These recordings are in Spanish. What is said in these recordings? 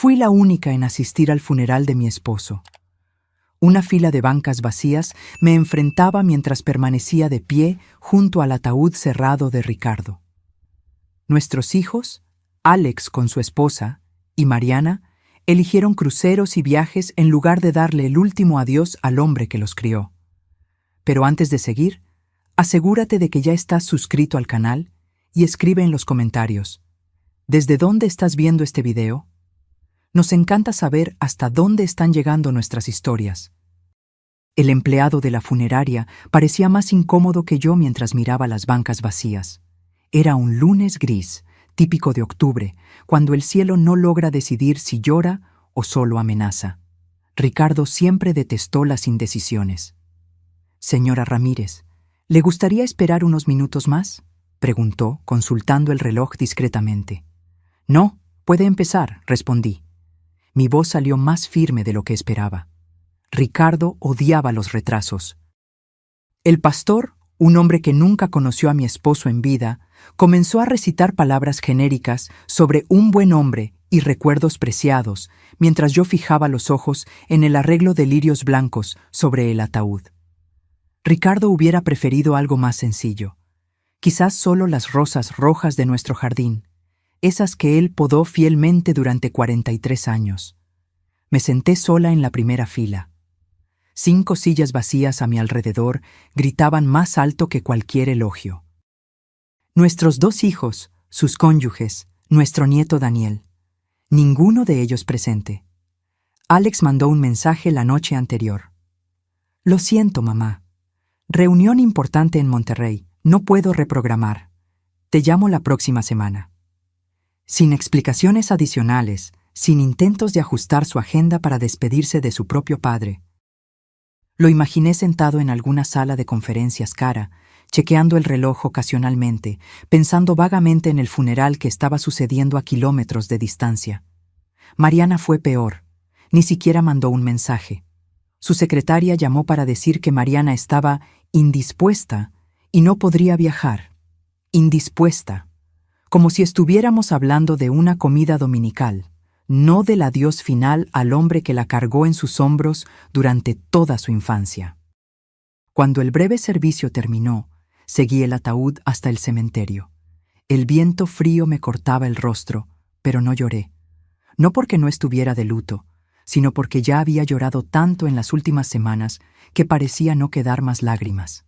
Fui la única en asistir al funeral de mi esposo. Una fila de bancas vacías me enfrentaba mientras permanecía de pie junto al ataúd cerrado de Ricardo. Nuestros hijos, Alex con su esposa y Mariana, eligieron cruceros y viajes en lugar de darle el último adiós al hombre que los crió. Pero antes de seguir, asegúrate de que ya estás suscrito al canal y escribe en los comentarios: ¿desde dónde estás viendo este video? Nos encanta saber hasta dónde están llegando nuestras historias. El empleado de la funeraria parecía más incómodo que yo mientras miraba las bancas vacías. Era un lunes gris, típico de octubre, cuando el cielo no logra decidir si llora o solo amenaza. Ricardo siempre detestó las indecisiones. «Señora Ramírez, ¿le gustaría esperar unos minutos más?», preguntó, consultando el reloj discretamente. «No, puede empezar», respondí. Mi voz salió más firme de lo que esperaba. Ricardo odiaba los retrasos. El pastor, un hombre que nunca conoció a mi esposo en vida, comenzó a recitar palabras genéricas sobre un buen hombre y recuerdos preciados, mientras yo fijaba los ojos en el arreglo de lirios blancos sobre el ataúd. Ricardo hubiera preferido algo más sencillo. Quizás solo las rosas rojas de nuestro jardín, esas que él podó fielmente durante 43 años. Me senté sola en la primera fila. 5 sillas vacías a mi alrededor gritaban más alto que cualquier elogio. Nuestros 2 hijos, sus cónyuges, nuestro nieto Daniel. Ninguno de ellos presente. Alex mandó un mensaje la noche anterior. «Lo siento, mamá. Reunión importante en Monterrey. No puedo reprogramar. Te llamo la próxima semana». Sin explicaciones adicionales, sin intentos de ajustar su agenda para despedirse de su propio padre. Lo imaginé sentado en alguna sala de conferencias cara, chequeando el reloj ocasionalmente, pensando vagamente en el funeral que estaba sucediendo a kilómetros de distancia. Mariana fue peor. Ni siquiera mandó un mensaje. Su secretaria llamó para decir que Mariana estaba indispuesta y no podría viajar. Indispuesta. Como si estuviéramos hablando de una comida dominical, no del adiós final al hombre que la cargó en sus hombros durante toda su infancia. Cuando el breve servicio terminó, seguí el ataúd hasta el cementerio. El viento frío me cortaba el rostro, pero no lloré. No porque no estuviera de luto, sino porque ya había llorado tanto en las últimas semanas que parecía no quedar más lágrimas.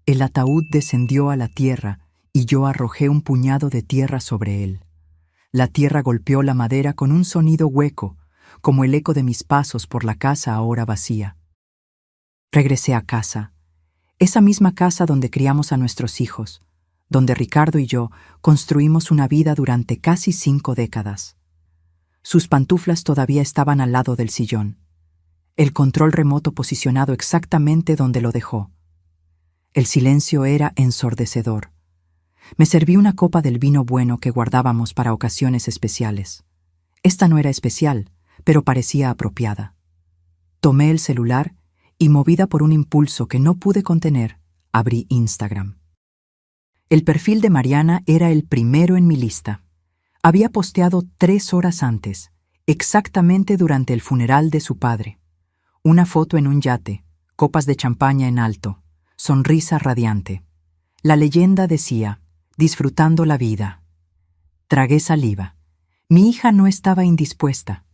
El ataúd descendió a la tierra y yo arrojé un puñado de tierra sobre él. La tierra golpeó la madera con un sonido hueco, como el eco de mis pasos por la casa ahora vacía. Regresé a casa, esa misma casa donde criamos a nuestros hijos, donde Ricardo y yo construimos una vida durante casi 5 décadas. Sus pantuflas todavía estaban al lado del sillón, el control remoto posicionado exactamente donde lo dejó. El silencio era ensordecedor. Me serví una copa del vino bueno que guardábamos para ocasiones especiales. Esta no era especial, pero parecía apropiada. Tomé el celular y, movida por un impulso que no pude contener, abrí Instagram. El perfil de Mariana era el primero en mi lista. Había posteado 3 horas antes, exactamente durante el funeral de su padre. Una foto en un yate, copas de champaña en alto, sonrisa radiante. La leyenda decía: disfrutando la vida. Tragué saliva. Mi hija no estaba indispuesta.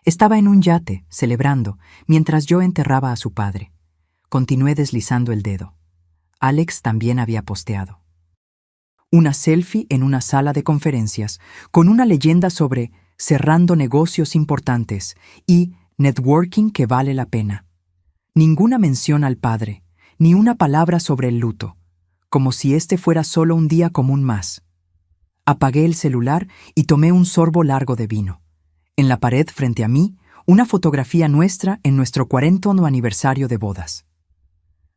Estaba en un yate, celebrando, mientras yo enterraba a su padre. Continué deslizando el dedo. Alex también había posteado. Una selfie en una sala de conferencias, con una leyenda sobre cerrando negocios importantes y networking que vale la pena. Ninguna mención al padre, ni una palabra sobre el luto, como si este fuera solo un día común más. Apagué el celular y tomé un sorbo largo de vino. En la pared frente a mí, una fotografía nuestra en nuestro 40º aniversario de bodas.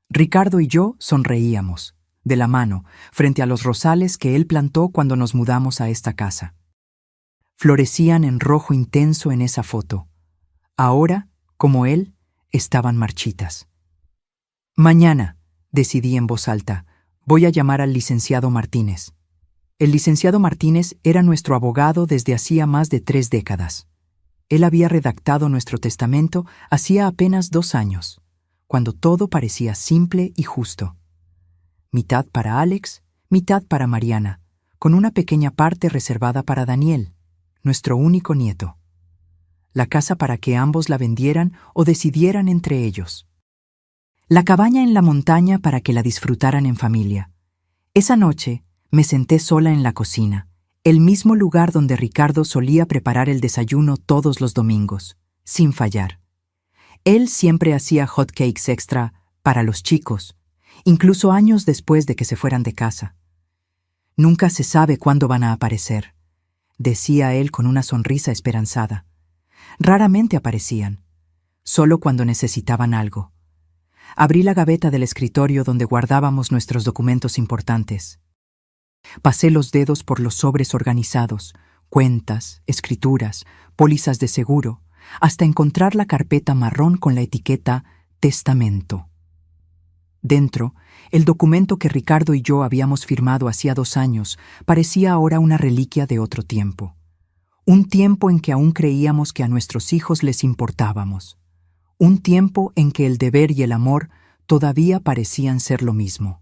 Ricardo y yo sonreíamos, de la mano, frente a los rosales que él plantó cuando nos mudamos a esta casa. Florecían en rojo intenso en esa foto. Ahora, como él, estaban marchitas. Mañana, decidí en voz alta, voy a llamar al licenciado Martínez. El licenciado Martínez era nuestro abogado desde hacía más de 3 décadas. Él había redactado nuestro testamento hacía apenas 2 años, cuando todo parecía simple y justo. Mitad para Alex, mitad para Mariana, con una pequeña parte reservada para Daniel, nuestro único nieto. La casa para que ambos la vendieran o decidieran entre ellos. La cabaña en la montaña para que la disfrutaran en familia. Esa noche me senté sola en la cocina, el mismo lugar donde Ricardo solía preparar el desayuno todos los domingos, sin fallar. Él siempre hacía hot cakes extra para los chicos, incluso años después de que se fueran de casa. Nunca se sabe cuándo van a aparecer, decía él con una sonrisa esperanzada. Raramente aparecían, solo cuando necesitaban algo. Abrí la gaveta del escritorio donde guardábamos nuestros documentos importantes. Pasé los dedos por los sobres organizados, cuentas, escrituras, pólizas de seguro, hasta encontrar la carpeta marrón con la etiqueta Testamento. Dentro, el documento que Ricardo y yo habíamos firmado hacía 2 años parecía ahora una reliquia de otro tiempo. Un tiempo en que aún creíamos que a nuestros hijos les importábamos. Un tiempo en que el deber y el amor todavía parecían ser lo mismo.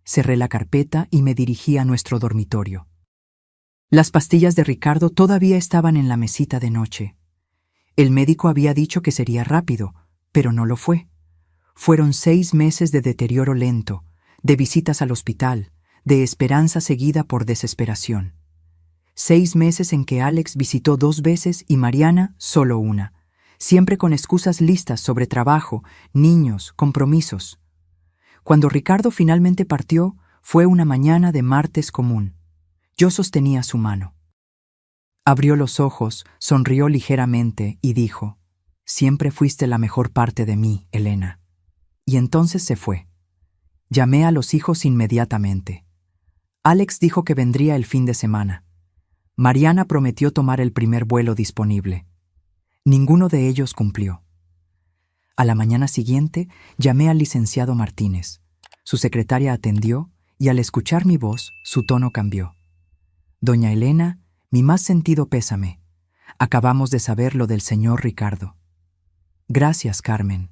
Cerré la carpeta y me dirigí a nuestro dormitorio. Las pastillas de Ricardo todavía estaban en la mesita de noche. El médico había dicho que sería rápido, pero no lo fue. Fueron 6 meses de deterioro lento, de visitas al hospital, de esperanza seguida por desesperación. 6 meses en que Alex visitó 2 veces y Mariana solo una, siempre con excusas listas sobre trabajo, niños, compromisos. Cuando Ricardo finalmente partió, fue una mañana de martes común. Yo sostenía su mano. Abrió los ojos, sonrió ligeramente y dijo: «Siempre fuiste la mejor parte de mí, Elena». Y entonces se fue. Llamé a los hijos inmediatamente. Alex dijo que vendría el fin de semana. Mariana prometió tomar el primer vuelo disponible. Ninguno de ellos cumplió. A la mañana siguiente llamé al licenciado Martínez. Su secretaria atendió y al escuchar mi voz, su tono cambió. «Doña Elena, mi más sentido pésame. Acabamos de saber lo del señor Ricardo». «Gracias, Carmen.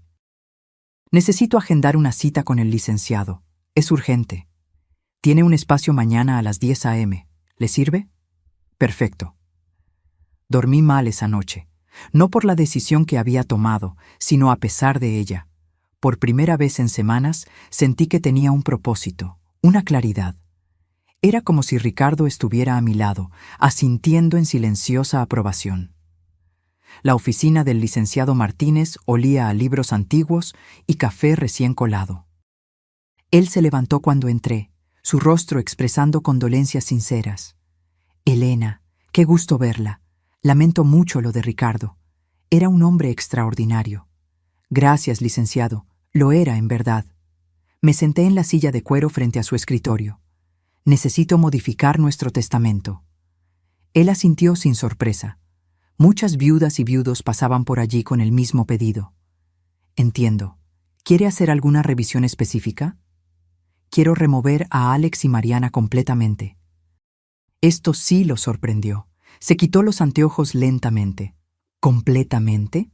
Necesito agendar una cita con el licenciado. Es urgente. Tiene un espacio mañana a las 10 a.m. ¿Le sirve?» «Perfecto». Dormí mal esa noche, no por la decisión que había tomado, sino a pesar de ella. Por primera vez en semanas sentí que tenía un propósito, una claridad. Era como si Ricardo estuviera a mi lado, asintiendo en silenciosa aprobación. La oficina del licenciado Martínez olía a libros antiguos y café recién colado. Él se levantó cuando entré, su rostro expresando condolencias sinceras. «Elena, qué gusto verla. Lamento mucho lo de Ricardo. Era un hombre extraordinario». «Gracias, licenciado. Lo era, en verdad». Me senté en la silla de cuero frente a su escritorio. «Necesito modificar nuestro testamento». Él asintió sin sorpresa. Muchas viudas y viudos pasaban por allí con el mismo pedido. «Entiendo. ¿Quiere hacer alguna revisión específica?» «Quiero remover a Alex y Mariana completamente». Esto sí lo sorprendió. Se quitó los anteojos lentamente. «¿Completamente?»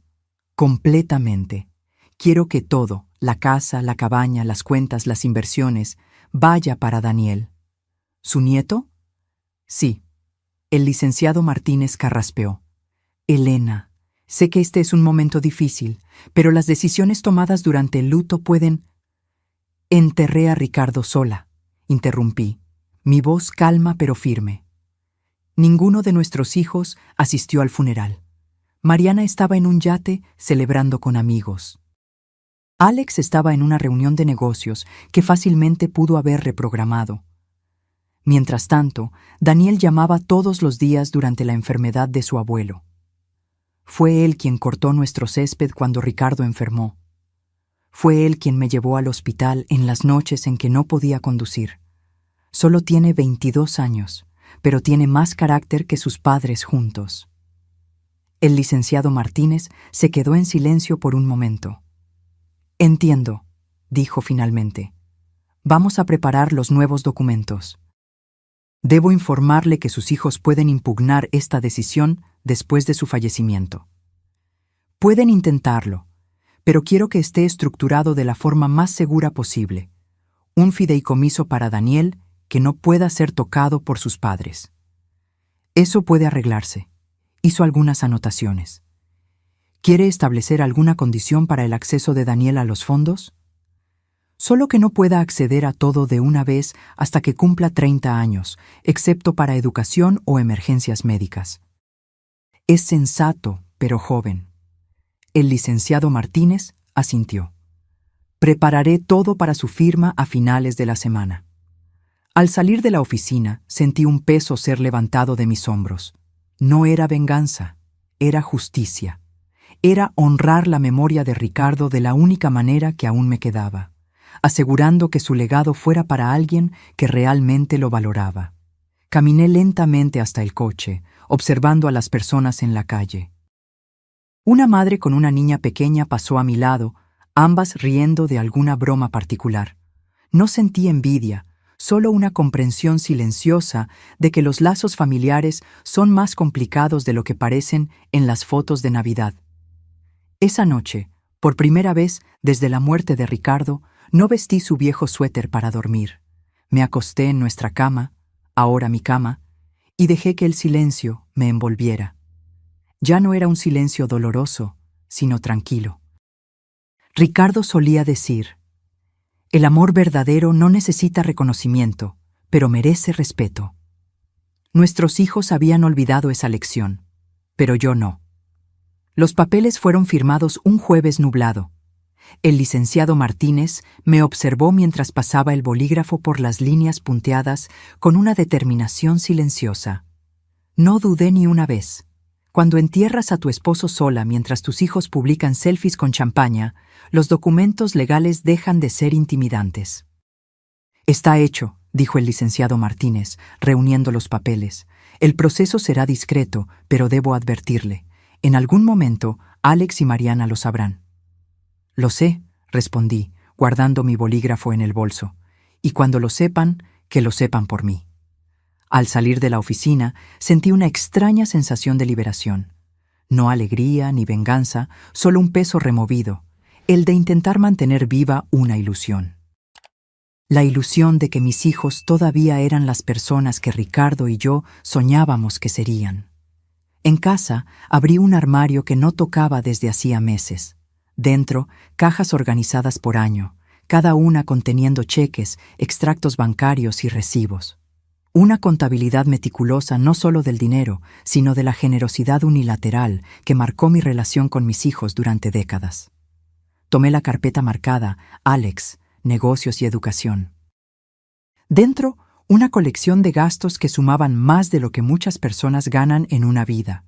«Completamente. Quiero que todo, la casa, la cabaña, las cuentas, las inversiones, vaya para Daniel». «¿Su nieto?» «Sí». El licenciado Martínez carraspeó. «Elena, sé que este es un momento difícil, pero las decisiones tomadas durante el luto pueden...» «Enterré a Ricardo sola», interrumpí, mi voz calma pero firme. Ninguno de nuestros hijos asistió al funeral. Mariana estaba en un yate celebrando con amigos. Alex estaba en una reunión de negocios que fácilmente pudo haber reprogramado. Mientras tanto, Daniel llamaba todos los días durante la enfermedad de su abuelo. Fue él quien cortó nuestro césped cuando Ricardo enfermó. Fue él quien me llevó al hospital en las noches en que no podía conducir. Solo tiene 22 años, pero tiene más carácter que sus padres juntos. El licenciado Martínez se quedó en silencio por un momento. «Entiendo», dijo finalmente. «Vamos a preparar los nuevos documentos». Debo informarle que sus hijos pueden impugnar esta decisión después de su fallecimiento. Pueden intentarlo, pero quiero que esté estructurado de la forma más segura posible. Un fideicomiso para Daniel que no pueda ser tocado por sus padres. Eso puede arreglarse. Hizo algunas anotaciones. ¿Quiere establecer alguna condición para el acceso de Daniel a los fondos? Solo que no pueda acceder a todo de una vez hasta que cumpla 30 años, excepto para educación o emergencias médicas. Es sensato, pero joven. El licenciado Martínez asintió. Prepararé todo para su firma a finales de la semana. Al salir de la oficina, sentí un peso ser levantado de mis hombros. No era venganza, era justicia. Era honrar la memoria de Ricardo de la única manera que aún me quedaba, asegurando que su legado fuera para alguien que realmente lo valoraba. Caminé lentamente hasta el coche, observando a las personas en la calle. Una madre con una niña pequeña pasó a mi lado, ambas riendo de alguna broma particular. No sentí envidia, solo una comprensión silenciosa de que los lazos familiares son más complicados de lo que parecen en las fotos de Navidad. Esa noche, por primera vez desde la muerte de Ricardo, no vestí su viejo suéter para dormir. Me acosté en nuestra cama, ahora mi cama, y dejé que el silencio me envolviera. Ya no era un silencio doloroso, sino tranquilo. Ricardo solía decir: el amor verdadero no necesita reconocimiento, pero merece respeto. Nuestros hijos habían olvidado esa lección, pero yo no. Los papeles fueron firmados un jueves nublado. El licenciado Martínez me observó mientras pasaba el bolígrafo por las líneas punteadas con una determinación silenciosa. No dudé ni una vez. Cuando entierras a tu esposo sola mientras tus hijos publican selfies con champaña, los documentos legales dejan de ser intimidantes. Está hecho, dijo el licenciado Martínez, reuniendo los papeles. El proceso será discreto, pero debo advertirle. En algún momento, Alex y Mariana lo sabrán. Lo sé, respondí, guardando mi bolígrafo en el bolso. Y cuando lo sepan, que lo sepan por mí. Al salir de la oficina, sentí una extraña sensación de liberación. No alegría ni venganza, solo un peso removido, el de intentar mantener viva una ilusión. La ilusión de que mis hijos todavía eran las personas que Ricardo y yo soñábamos que serían. En casa, abrí un armario que no tocaba desde hacía meses. Dentro, cajas organizadas por año, cada una conteniendo cheques, extractos bancarios y recibos. Una contabilidad meticulosa no solo del dinero, sino de la generosidad unilateral que marcó mi relación con mis hijos durante décadas. Tomé la carpeta marcada Alex, negocios y educación. Dentro, una colección de gastos que sumaban más de lo que muchas personas ganan en una vida.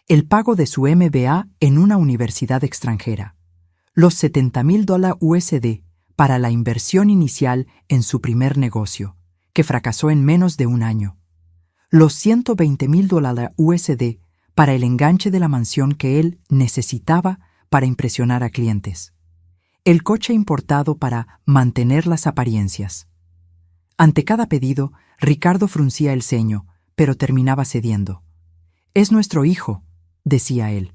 El pago de su MBA en una universidad extranjera. Los $70,000 USD para la inversión inicial en su primer negocio, que fracasó en menos de un año. Los $120,000 USD para el enganche de la mansión que él necesitaba para impresionar a clientes. El coche importado para mantener las apariencias. Ante cada pedido, Ricardo fruncía el ceño, pero terminaba cediendo. «Es nuestro hijo», decía él.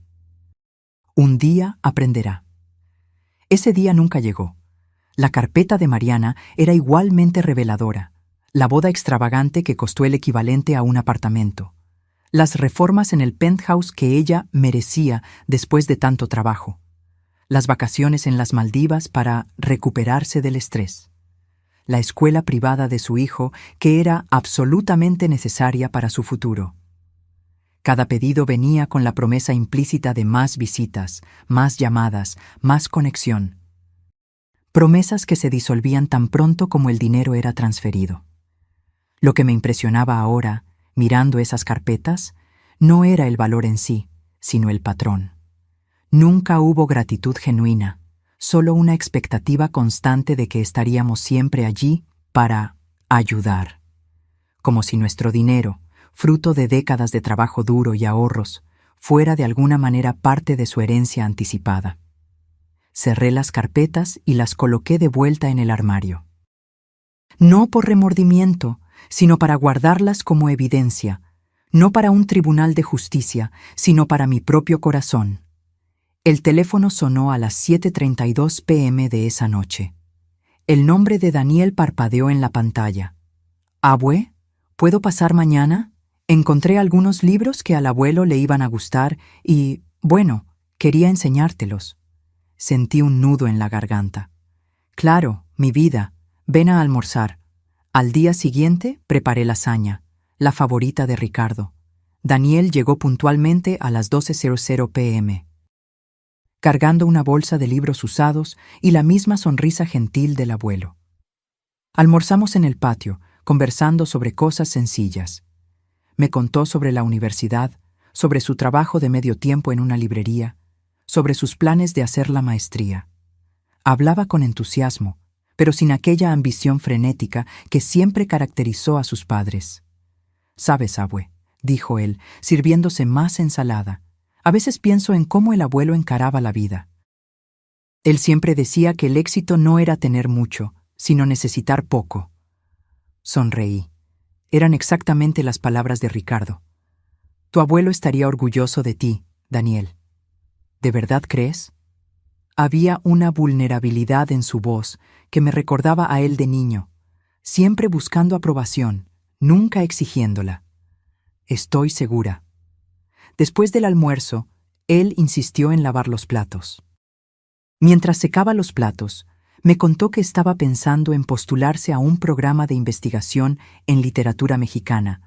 «Un día aprenderá». Ese día nunca llegó. La carpeta de Mariana era igualmente reveladora. La boda extravagante que costó el equivalente a un apartamento. Las reformas en el penthouse que ella merecía después de tanto trabajo. Las vacaciones en las Maldivas para recuperarse del estrés. La escuela privada de su hijo que era absolutamente necesaria para su futuro. Cada pedido venía con la promesa implícita de más visitas, más llamadas, más conexión. Promesas que se disolvían tan pronto como el dinero era transferido. Lo que me impresionaba ahora, mirando esas carpetas, no era el valor en sí, sino el patrón. Nunca hubo gratitud genuina, solo una expectativa constante de que estaríamos siempre allí para ayudar. Como si nuestro dinero, fruto de décadas de trabajo duro y ahorros, fuera de alguna manera parte de su herencia anticipada. Cerré las carpetas y las coloqué de vuelta en el armario. No por remordimiento, sino para guardarlas como evidencia, no para un tribunal de justicia, sino para mi propio corazón. El teléfono sonó a las 7:32 p.m. de esa noche. El nombre de Daniel parpadeó en la pantalla. «Abue, ¿puedo pasar mañana? Encontré algunos libros que al abuelo le iban a gustar y, bueno, quería enseñártelos». Sentí un nudo en la garganta. «Claro, mi vida, ven a almorzar». Al día siguiente preparé lasaña, la favorita de Ricardo. Daniel llegó puntualmente a las 12:00 p.m., cargando una bolsa de libros usados y la misma sonrisa gentil del abuelo. Almorzamos en el patio, conversando sobre cosas sencillas. Me contó sobre la universidad, sobre su trabajo de medio tiempo en una librería, sobre sus planes de hacer la maestría. Hablaba con entusiasmo, pero sin aquella ambición frenética que siempre caracterizó a sus padres. «Sabes, abue», dijo él, sirviéndose más ensalada, «a veces pienso en cómo el abuelo encaraba la vida. Él siempre decía que el éxito no era tener mucho, sino necesitar poco». Sonreí. Eran exactamente las palabras de Ricardo. «Tu abuelo estaría orgulloso de ti, Daniel». «¿De verdad crees?». Había una vulnerabilidad en su voz que me recordaba a él de niño, siempre buscando aprobación, nunca exigiéndola. «Estoy segura». Después del almuerzo, él insistió en lavar los platos. Mientras secaba los platos, me contó que estaba pensando en postularse a un programa de investigación en literatura mexicana,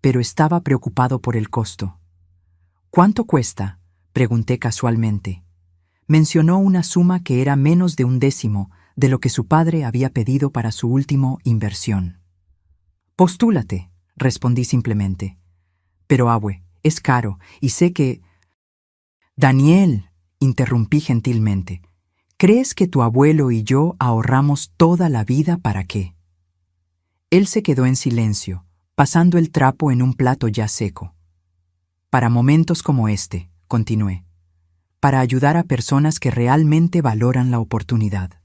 pero estaba preocupado por el costo. «¿Cuánto cuesta?», pregunté casualmente. Mencionó una suma que era menos de 1/10 de lo que su padre había pedido para su última inversión. «Postúlate», respondí simplemente. «Pero, abue, es caro, y sé que...». «Daniel», interrumpí gentilmente, «¿crees que tu abuelo y yo ahorramos toda la vida para qué?». Él se quedó en silencio, pasando el trapo en un plato ya seco. «Para momentos como este», continué, «para ayudar a personas que realmente valoran la oportunidad».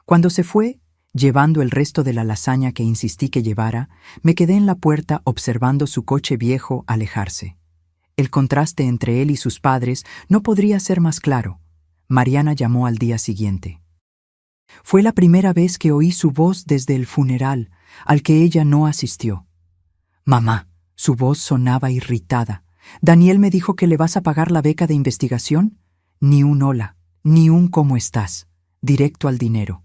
Cuando se fue, llevando el resto de la lasaña que insistí que llevara, me quedé en la puerta observando su coche viejo alejarse. El contraste entre él y sus padres no podría ser más claro. Mariana llamó al día siguiente. Fue la primera vez que oí su voz desde el funeral, al que ella no asistió. «Mamá», su voz sonaba irritada. «¿Daniel me dijo que le vas a pagar la beca de investigación? Ni un hola, ni un cómo estás, directo al dinero».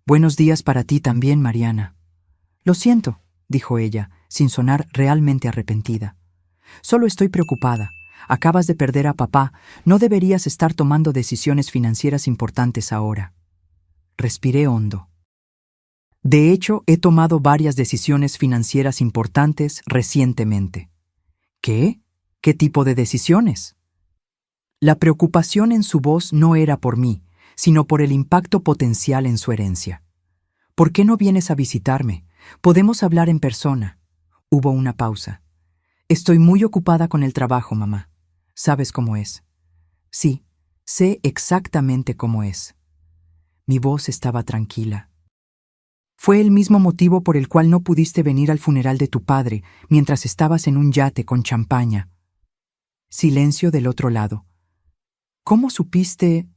«Buenos días para ti también, Mariana». «Lo siento», dijo ella, sin sonar realmente arrepentida. «Solo estoy preocupada. Acabas de perder a papá. No deberías estar tomando decisiones financieras importantes ahora». Respiré hondo. De hecho, he tomado varias decisiones financieras importantes recientemente. ¿Qué? ¿Qué tipo de decisiones? La preocupación en su voz no era por mí, sino por el impacto potencial en su herencia. «¿Por qué no vienes a visitarme? Podemos hablar en persona». Hubo una pausa. «Estoy muy ocupada con el trabajo, mamá. ¿Sabes cómo es?». «Sí, sé exactamente cómo es». Mi voz estaba tranquila. «Fue el mismo motivo por el cual no pudiste venir al funeral de tu padre mientras estabas en un yate con champaña». Silencio del otro lado. «¿Cómo supiste...?»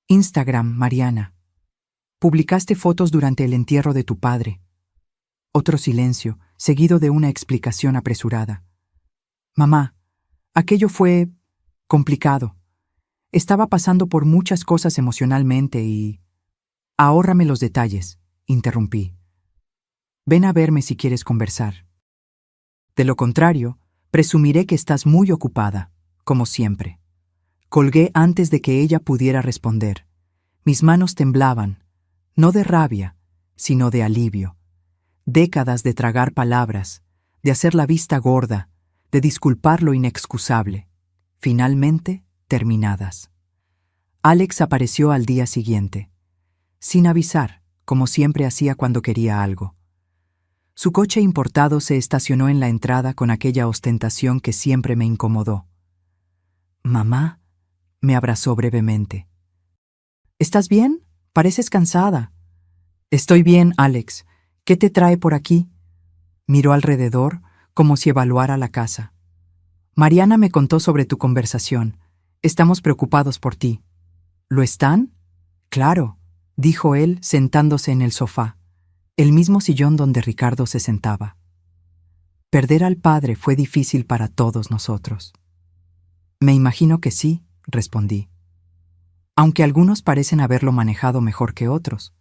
«Instagram, Mariana. Publicaste fotos durante el entierro de tu padre». Otro silencio, seguido de una explicación apresurada. «Mamá, aquello fue... complicado. Estaba pasando por muchas cosas emocionalmente y...». «Ahórrame los detalles», interrumpí. «Ven a verme si quieres conversar. De lo contrario, presumiré que estás muy ocupada, como siempre». Colgué antes de que ella pudiera responder. Mis manos temblaban, no de rabia, sino de alivio. Décadas de tragar palabras, de hacer la vista gorda, de disculpar lo inexcusable, finalmente terminadas. Alex apareció al día siguiente, sin avisar, como siempre hacía cuando quería algo. Su coche importado se estacionó en la entrada con aquella ostentación que siempre me incomodó. «Mamá», me abrazó brevemente. «¿Estás bien? Pareces cansada». «Estoy bien, Alex. ¿Qué te trae por aquí?». Miró alrededor, como si evaluara la casa. Mariana me contó sobre tu conversación. Estamos preocupados por ti. ¿Lo están? Claro, dijo él, sentándose en el sofá, el mismo sillón donde Ricardo se sentaba. Perder al padre fue difícil para todos nosotros. Me imagino que sí, respondí. Aunque algunos parecen haberlo manejado mejor que otros.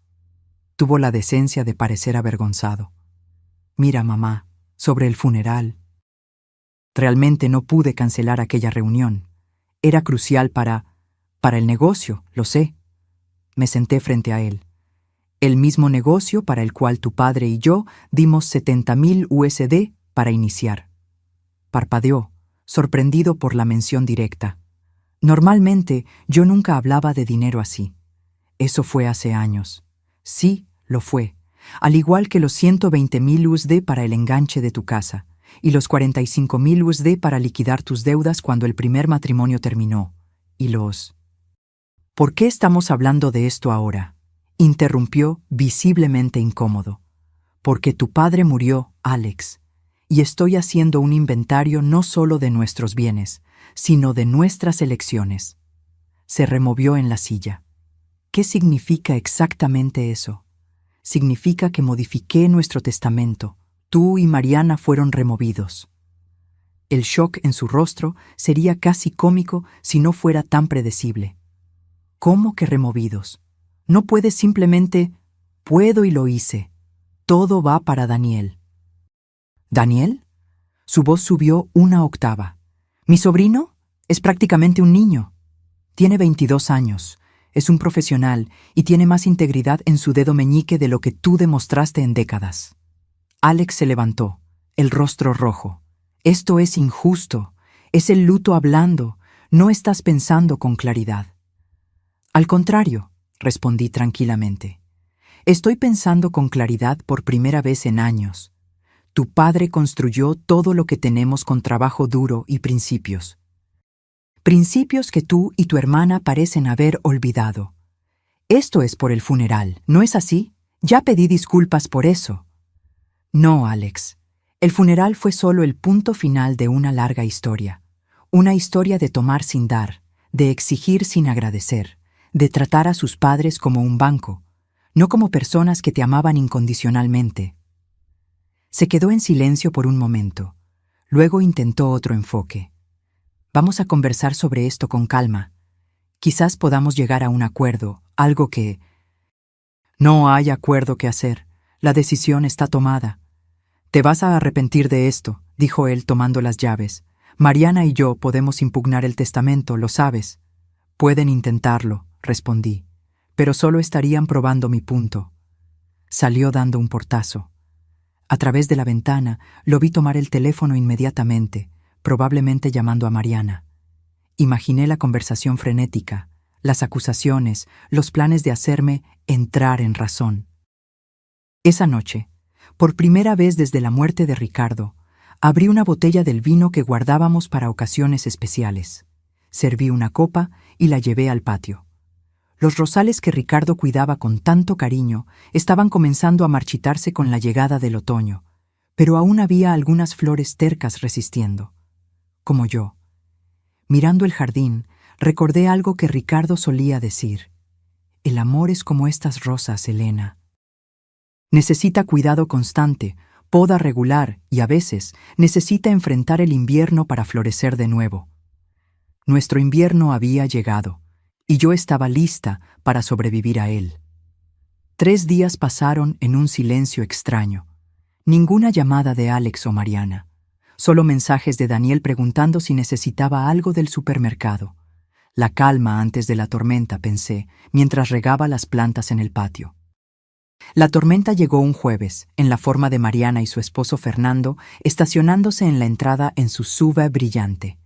Tuvo la decencia de parecer avergonzado. Mira, mamá, sobre el funeral. Realmente no pude cancelar aquella reunión. Era crucial para el negocio, lo sé. Me senté frente a él. El mismo negocio para el cual tu padre y yo dimos 70,000 USD para iniciar. Parpadeó, sorprendido por la mención directa. Normalmente yo nunca hablaba de dinero así. Eso fue hace años. Sí, lo fue. Al igual que los 120,000 USD para el enganche de tu casa y los 45,000 USD para liquidar tus deudas cuando el primer matrimonio terminó. Y los... ¿Por qué estamos hablando de esto ahora? Interrumpió, visiblemente incómodo. Porque tu padre murió, Alex, y estoy haciendo un inventario no solo de nuestros bienes, sino de nuestras elecciones. Se removió en la silla. ¿Qué significa exactamente eso? Significa que modifiqué nuestro testamento. Tú y Mariana fueron removidos. El shock en su rostro sería casi cómico si no fuera tan predecible. ¿Cómo que removidos? No puedes simplemente... Puedo y lo hice. Todo va para Daniel. ¿Daniel? Su voz subió una octava. ¿Mi sobrino? Es prácticamente un niño. Tiene 22 años. Es un profesional y tiene más integridad en su dedo meñique de lo que tú demostraste en décadas. Alex se levantó, el rostro rojo. Esto es injusto. Es el luto hablando. No estás pensando con claridad. Al contrario, respondí tranquilamente. Estoy pensando con claridad por primera vez en años. Tu padre construyó todo lo que tenemos con trabajo duro y principios. Principios que tú y tu hermana parecen haber olvidado. Esto es por el funeral, ¿no es así? Ya pedí disculpas por eso. No, Alex. El funeral fue solo el punto final de una larga historia. Una historia de tomar sin dar, de exigir sin agradecer, de tratar a sus padres como un banco, no como personas que te amaban incondicionalmente. Se quedó en silencio por un momento. Luego intentó otro enfoque. Vamos a conversar sobre esto con calma. Quizás podamos llegar a un acuerdo, algo que... No hay acuerdo que hacer. La decisión está tomada. Te vas a arrepentir de esto, dijo él tomando las llaves. Mariana y yo podemos impugnar el testamento, lo sabes. Pueden intentarlo, respondí, pero solo estarían probando mi punto. Salió dando un portazo. A través de la ventana lo vi tomar el teléfono inmediatamente, probablemente llamando a Mariana. Imaginé la conversación frenética, las acusaciones, los planes de hacerme entrar en razón. Esa noche, por primera vez desde la muerte de Ricardo, abrí una botella del vino que guardábamos para ocasiones especiales. Serví una copa y la llevé al patio. Los rosales que Ricardo cuidaba con tanto cariño estaban comenzando a marchitarse con la llegada del otoño, pero aún había algunas flores tercas resistiendo. Como yo. Mirando el jardín, recordé algo que Ricardo solía decir. El amor es como estas rosas, Elena. Necesita cuidado constante, poda regular y a veces necesita enfrentar el invierno para florecer de nuevo. Nuestro invierno había llegado, y yo estaba lista para sobrevivir a él. 3 días pasaron en un silencio extraño. Ninguna llamada de Alex o Mariana. Solo mensajes de Daniel preguntando si necesitaba algo del supermercado. La calma antes de la tormenta, pensé, mientras regaba las plantas en el patio. La tormenta llegó un jueves, en la forma de Mariana y su esposo Fernando, estacionándose en la entrada en su SUV brillante.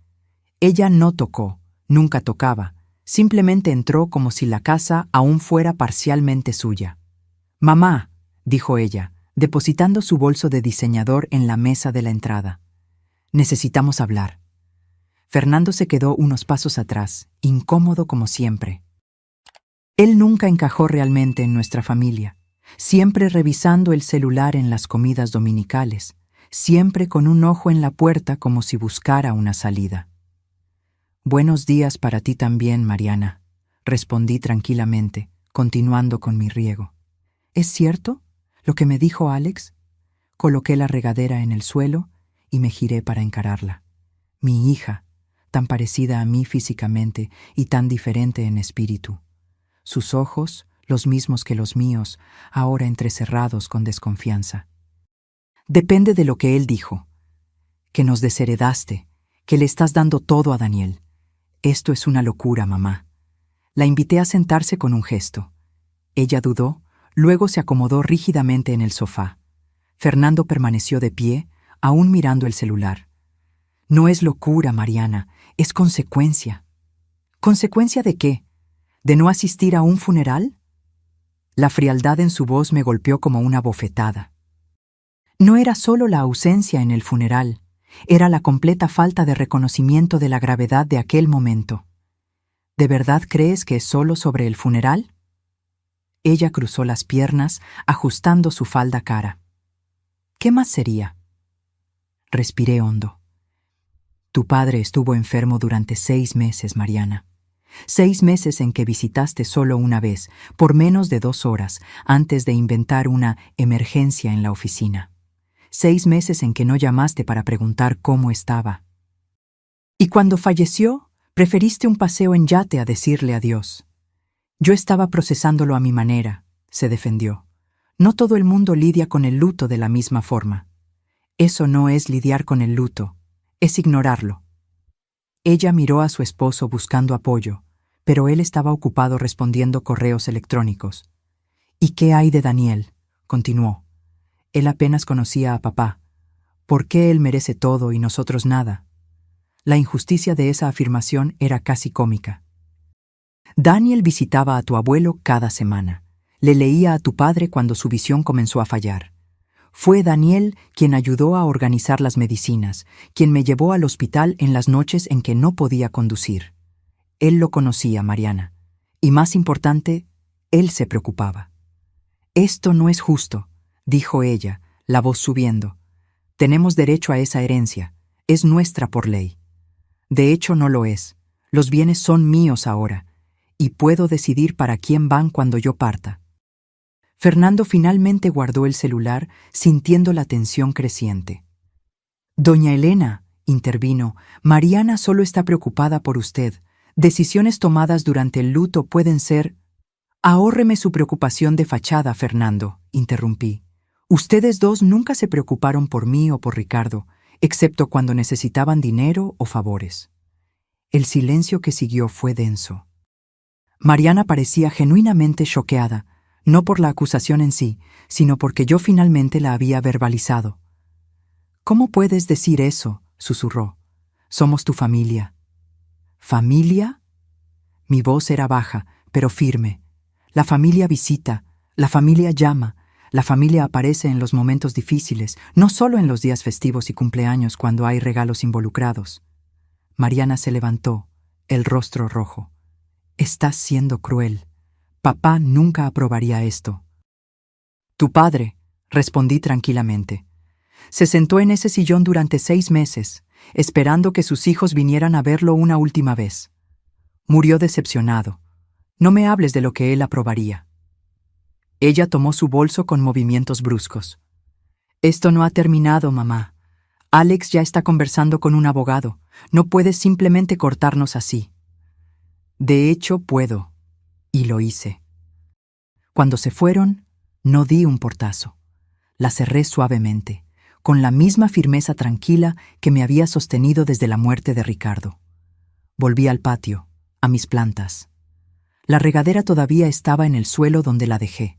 Ella no tocó, nunca tocaba, simplemente entró como si la casa aún fuera parcialmente suya. «Mamá», dijo ella, depositando su bolso de diseñador en la mesa de la entrada. «Necesitamos hablar». Fernando se quedó unos pasos atrás, incómodo como siempre. Él nunca encajó realmente en nuestra familia, siempre revisando el celular en las comidas dominicales, siempre con un ojo en la puerta como si buscara una salida. «Buenos días para ti también, Mariana», respondí tranquilamente, continuando con mi riego. «¿Es cierto lo que me dijo Alex?». Coloqué la regadera en el suelo y me giré para encararla. Mi hija, tan parecida a mí físicamente y tan diferente en espíritu. Sus ojos, los mismos que los míos, ahora entrecerrados con desconfianza. «Depende de lo que él dijo. Que nos desheredaste, que le estás dando todo a Daniel. Esto es una locura, mamá». La invité a sentarse con un gesto. Ella dudó, luego se acomodó rígidamente en el sofá. Fernando permaneció de pie, aún mirando el celular. «No es locura, Mariana, es consecuencia». «¿Consecuencia de qué? ¿De no asistir a un funeral?». La frialdad en su voz me golpeó como una bofetada. No era solo la ausencia en el funeral, era la completa falta de reconocimiento de la gravedad de aquel momento. ¿De verdad crees que es solo sobre el funeral?». Ella cruzó las piernas, ajustando su falda cara. «¿Qué más sería?». Respiré hondo. «Tu padre estuvo enfermo durante 6 meses, Mariana. 6 meses en que visitaste solo una vez, por menos de 2 horas, antes de inventar una emergencia en la oficina. 6 meses en que no llamaste para preguntar cómo estaba. Y cuando falleció, preferiste un paseo en yate a decirle adiós». «Yo estaba procesándolo a mi manera», se defendió. «No todo el mundo lidia con el luto de la misma forma». «Eso no es lidiar con el luto, es ignorarlo». Ella miró a su esposo buscando apoyo, pero él estaba ocupado respondiendo correos electrónicos. «¿Y qué hay de Daniel?», continuó. «Él apenas conocía a papá. ¿Por qué él merece todo y nosotros nada?». La injusticia de esa afirmación era casi cómica. «Daniel visitaba a tu abuelo cada semana. Le leía a tu padre cuando su visión comenzó a fallar. Fue Daniel quien ayudó a organizar las medicinas, quien me llevó al hospital en las noches en que no podía conducir. Él lo conocía, Mariana. Y más importante, él se preocupaba». «Esto no es justo», dijo ella, la voz subiendo. «Tenemos derecho a esa herencia. Es nuestra por ley». «De hecho, no lo es. Los bienes son míos ahora, y puedo decidir para quién van cuando yo parta». Fernando finalmente guardó el celular, sintiendo la tensión creciente. «Doña Elena», intervino, «Mariana solo está preocupada por usted. Decisiones tomadas durante el luto pueden ser…». «Ahórreme su preocupación de fachada, Fernando», interrumpí. «Ustedes dos nunca se preocuparon por mí o por Ricardo, excepto cuando necesitaban dinero o favores». El silencio que siguió fue denso. Mariana parecía genuinamente choqueada, no por la acusación en sí, sino porque yo finalmente la había verbalizado. «¿Cómo puedes decir eso?», susurró. «Somos tu familia». «¿Familia?». Mi voz era baja, pero firme. La familia visita, la familia llama, la familia aparece en los momentos difíciles, no solo en los días festivos y cumpleaños cuando hay regalos involucrados. Mariana se levantó, el rostro rojo. «Estás siendo cruel. Papá nunca aprobaría esto». «Tu padre», respondí tranquilamente. «Se sentó en ese sillón durante 6 meses, esperando que sus hijos vinieran a verlo una última vez. Murió decepcionado. No me hables de lo que él aprobaría». Ella tomó su bolso con movimientos bruscos. «Esto no ha terminado, mamá. Alex ya está conversando con un abogado. No puedes simplemente cortarnos así». «De hecho, puedo». Y lo hice. Cuando se fueron, no di un portazo. La cerré suavemente, con la misma firmeza tranquila que me había sostenido desde la muerte de Ricardo. Volví al patio, a mis plantas. La regadera todavía estaba en el suelo donde la dejé.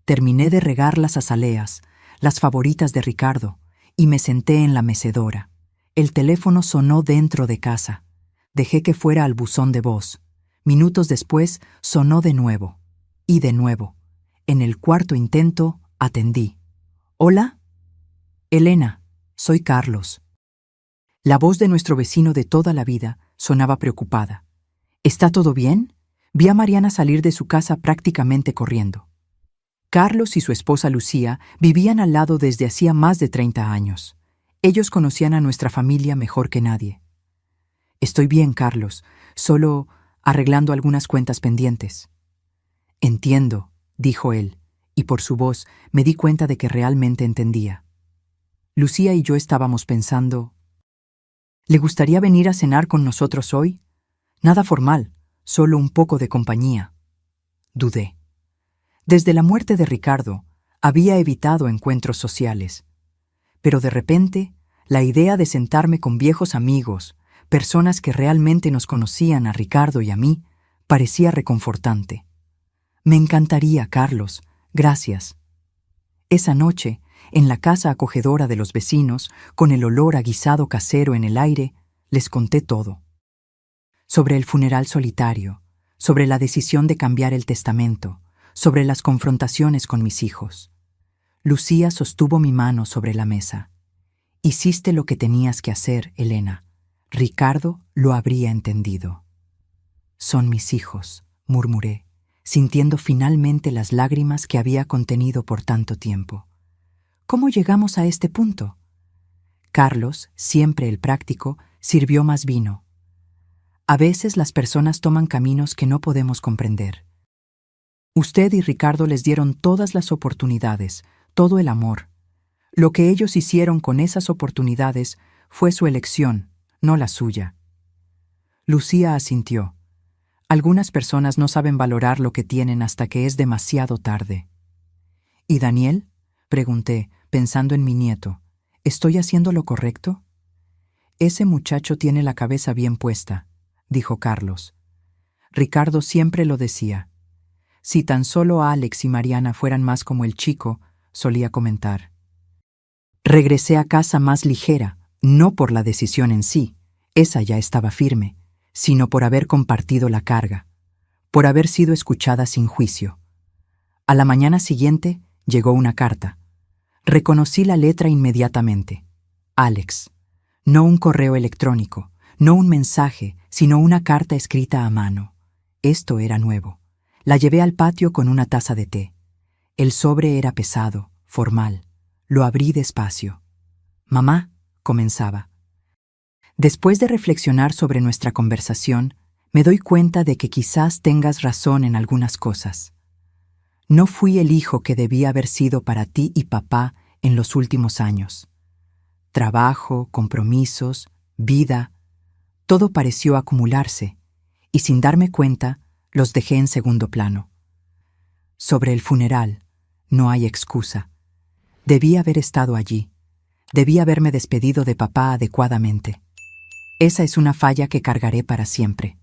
Terminé de regar las azaleas, las favoritas de Ricardo, y me senté en la mecedora. El teléfono sonó dentro de casa. Dejé que fuera al buzón de voz. Minutos después sonó de nuevo. Y de nuevo. En el cuarto intento, atendí. «¿Hola?» «Elena, soy Carlos». La voz de nuestro vecino de toda la vida sonaba preocupada. «¿Está todo bien?». Vi a Mariana salir de su casa prácticamente corriendo. Carlos y su esposa Lucía vivían al lado desde hacía más de 30 años. Ellos conocían a nuestra familia mejor que nadie. Estoy bien, Carlos, solo arreglando algunas cuentas pendientes. Entiendo, dijo él, y por su voz me di cuenta de que realmente entendía. Lucía y yo estábamos pensando, ¿le gustaría venir a cenar con nosotros hoy? Nada formal, solo un poco de compañía. Dudé. Desde la muerte de Ricardo, había evitado encuentros sociales. Pero de repente, la idea de sentarme con viejos amigos, personas que realmente nos conocían a Ricardo y a mí, parecía reconfortante. Me encantaría, Carlos, gracias. Esa noche, en la casa acogedora de los vecinos, con el olor a guisado casero en el aire, les conté todo. Sobre el funeral solitario, sobre la decisión de cambiar el testamento, sobre las confrontaciones con mis hijos. Lucía sostuvo mi mano sobre la mesa. Hiciste lo que tenías que hacer, Elena. Ricardo lo habría entendido. Son mis hijos, murmuré, sintiendo finalmente las lágrimas que había contenido por tanto tiempo. ¿Cómo llegamos a este punto? Carlos, siempre el práctico, sirvió más vino. A veces las personas toman caminos que no podemos comprender. Usted y Ricardo les dieron todas las oportunidades, todo el amor. Lo que ellos hicieron con esas oportunidades fue su elección, no la suya. Lucía asintió. Algunas personas no saben valorar lo que tienen hasta que es demasiado tarde. ¿Y Daniel? Pregunté, pensando en mi nieto. ¿Estoy haciendo lo correcto? Ese muchacho tiene la cabeza bien puesta, dijo Carlos. Ricardo siempre lo decía. Si tan solo Alex y Mariana fueran más como el chico, solía comentar. Regresé a casa más ligera, no por la decisión en sí, esa ya estaba firme, sino por haber compartido la carga, por haber sido escuchada sin juicio. A la mañana siguiente llegó una carta. Reconocí la letra inmediatamente. Alex. No un correo electrónico, no un mensaje, sino una carta escrita a mano. Esto era nuevo. La llevé al patio con una taza de té. El sobre era pesado, formal. Lo abrí despacio. Mamá, comenzaba. Después de reflexionar sobre nuestra conversación, me doy cuenta de que quizás tengas razón en algunas cosas. No fui el hijo que debía haber sido para ti y papá en los últimos años. Trabajo, compromisos, vida, todo pareció acumularse, y sin darme cuenta, los dejé en segundo plano. Sobre el funeral, no hay excusa. Debí haber estado allí. Debí haberme despedido de papá adecuadamente. Esa es una falla que cargaré para siempre.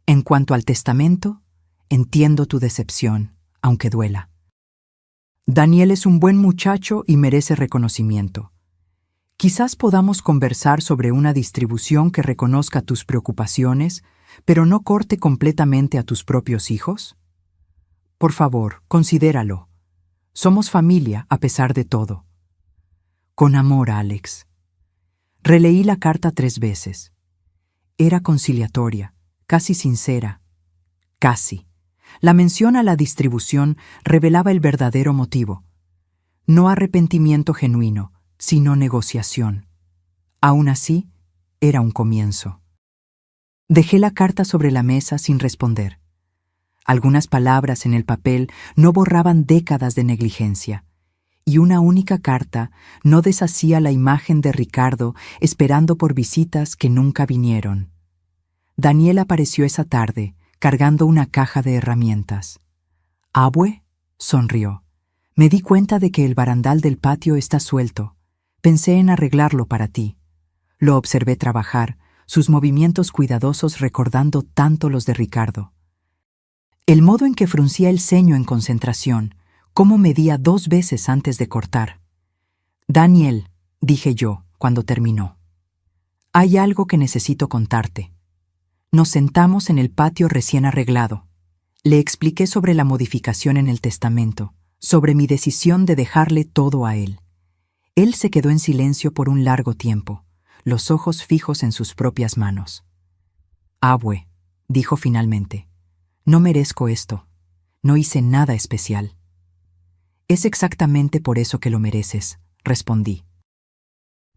En cuanto al testamento, entiendo tu decepción, aunque duela. Daniel es un buen muchacho y merece reconocimiento. Quizás podamos conversar sobre una distribución que reconozca tus preocupaciones, pero no corte completamente a tus propios hijos. Por favor, considéralo. Somos familia a pesar de todo. Con amor, Alex. Releí la carta 3 veces. Era conciliatoria, casi sincera. Casi. La mención a la distribución revelaba el verdadero motivo. No arrepentimiento genuino, sino negociación. Aún así, era un comienzo. Dejé la carta sobre la mesa sin responder. Algunas palabras en el papel no borraban décadas de negligencia, y una única carta no deshacía la imagen de Ricardo esperando por visitas que nunca vinieron. Daniel apareció esa tarde, cargando una caja de herramientas. «¿Abue?» sonrió. «Me di cuenta de que el barandal del patio está suelto. Pensé en arreglarlo para ti». Lo observé trabajar, sus movimientos cuidadosos recordando tanto los de Ricardo. El modo en que fruncía el ceño en concentración, cómo medía 2 veces antes de cortar. «Daniel», dije yo, cuando terminó. «Hay algo que necesito contarte». Nos sentamos en el patio recién arreglado. Le expliqué sobre la modificación en el testamento, sobre mi decisión de dejarle todo a él. Él se quedó en silencio por un largo tiempo, los ojos fijos en sus propias manos. «Abue», dijo finalmente, «no merezco esto. No hice nada especial». «Es exactamente por eso que lo mereces», respondí.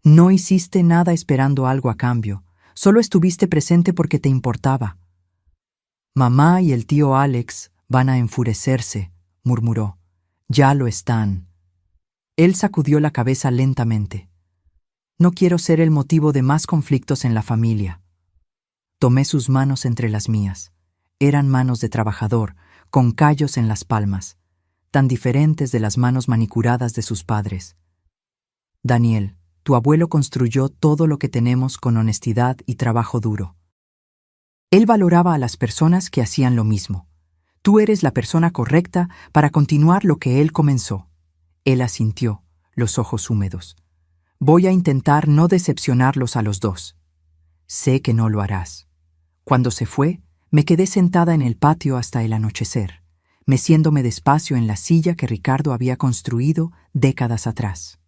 No hiciste nada esperando algo a cambio, solo estuviste presente porque te importaba. Mamá y el tío Alex van a enfurecerse, murmuró. Ya lo están. Él sacudió la cabeza lentamente. No quiero ser el motivo de más conflictos en la familia. Tomé sus manos entre las mías. Eran manos de trabajador, con callos en las palmas, tan diferentes de las manos manicuradas de sus padres. Daniel, tu abuelo construyó todo lo que tenemos con honestidad y trabajo duro. Él valoraba a las personas que hacían lo mismo. Tú eres la persona correcta para continuar lo que él comenzó. Él asintió, los ojos húmedos. Voy a intentar no decepcionarlos a los dos. Sé que no lo harás. Cuando se fue, me quedé sentada en el patio hasta el anochecer, meciéndome despacio en la silla que Ricardo había construido décadas atrás.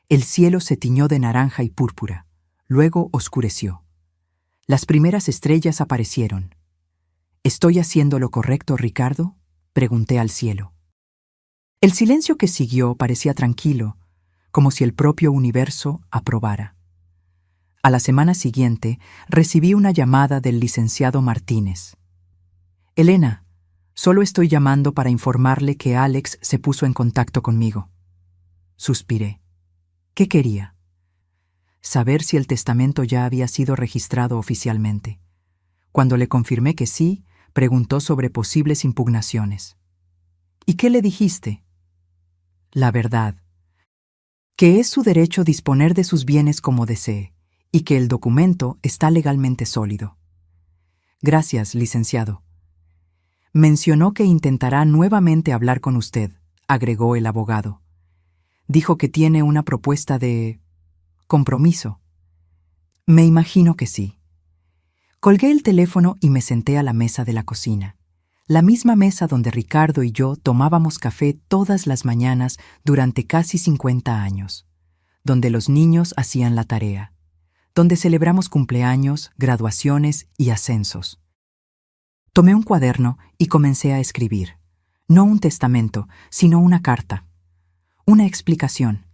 El cielo se tiñó de naranja y púrpura, luego oscureció. Las primeras estrellas aparecieron. ¿Estoy haciendo lo correcto, Ricardo?, pregunté al cielo. El silencio que siguió parecía tranquilo, como si el propio universo aprobara. A la semana siguiente, recibí una llamada del licenciado Martínez. Elena, solo estoy llamando para informarle que Alex se puso en contacto conmigo. Suspiré. ¿Qué quería? Saber si el testamento ya había sido registrado oficialmente. Cuando le confirmé que sí, preguntó sobre posibles impugnaciones. ¿Y qué le dijiste? La verdad. Que es su derecho disponer de sus bienes como desee, y que el documento está legalmente sólido. Gracias, licenciado. Mencionó que intentará nuevamente hablar con usted, agregó el abogado. Dijo que tiene una propuesta de compromiso. Me imagino que sí. Colgué el teléfono y me senté a la mesa de la cocina, la misma mesa donde Ricardo y yo tomábamos café todas las mañanas durante casi 50 años, donde los niños hacían la tarea, donde celebramos cumpleaños, graduaciones y ascensos. Tomé un cuaderno y comencé a escribir, no un testamento, sino una carta, una explicación,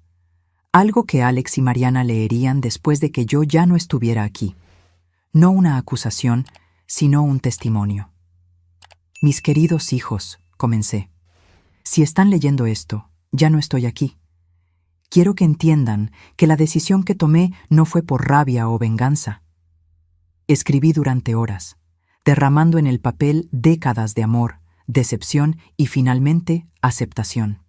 algo que Alex y Mariana leerían después de que yo ya no estuviera aquí. No una acusación, sino un testimonio. Mis queridos hijos, comencé. Si están leyendo esto, ya no estoy aquí. Quiero que entiendan que la decisión que tomé no fue por rabia o venganza. Escribí durante horas, derramando en el papel décadas de amor, decepción y finalmente aceptación.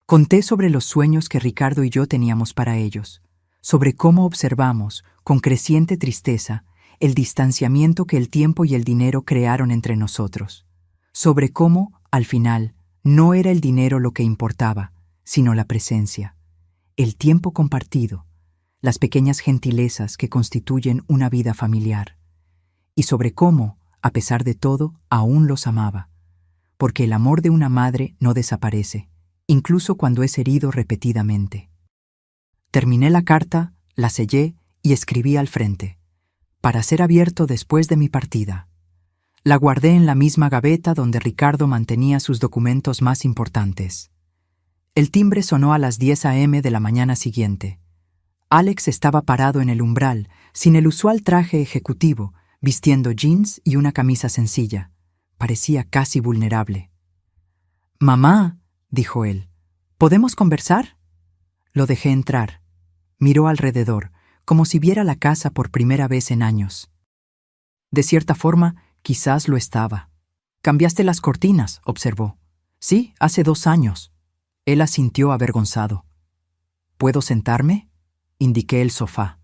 Conté sobre los sueños que Ricardo y yo teníamos para ellos, sobre cómo observamos, con creciente tristeza, el distanciamiento que el tiempo y el dinero crearon entre nosotros, sobre cómo, al final, no era el dinero lo que importaba, sino la presencia, el tiempo compartido, las pequeñas gentilezas que constituyen una vida familiar, y sobre cómo, a pesar de todo, aún los amaba, porque el amor de una madre no desaparece, incluso cuando es herido repetidamente. Terminé la carta, la sellé y escribí al frente, para ser abierto después de mi partida. La guardé en la misma gaveta donde Ricardo mantenía sus documentos más importantes. El timbre sonó a las 10 a.m. de la mañana siguiente. Alex estaba parado en el umbral, sin el usual traje ejecutivo, vistiendo jeans y una camisa sencilla. Parecía casi vulnerable. «Mamá», dijo él, «¿podemos conversar?» Lo dejé entrar. Miró alrededor, como si viera la casa por primera vez en años. De cierta forma, quizás lo estaba. «Cambiaste las cortinas», observó. «Sí, hace 2 años». Él asintió avergonzado. «¿Puedo sentarme?», indiqué el sofá.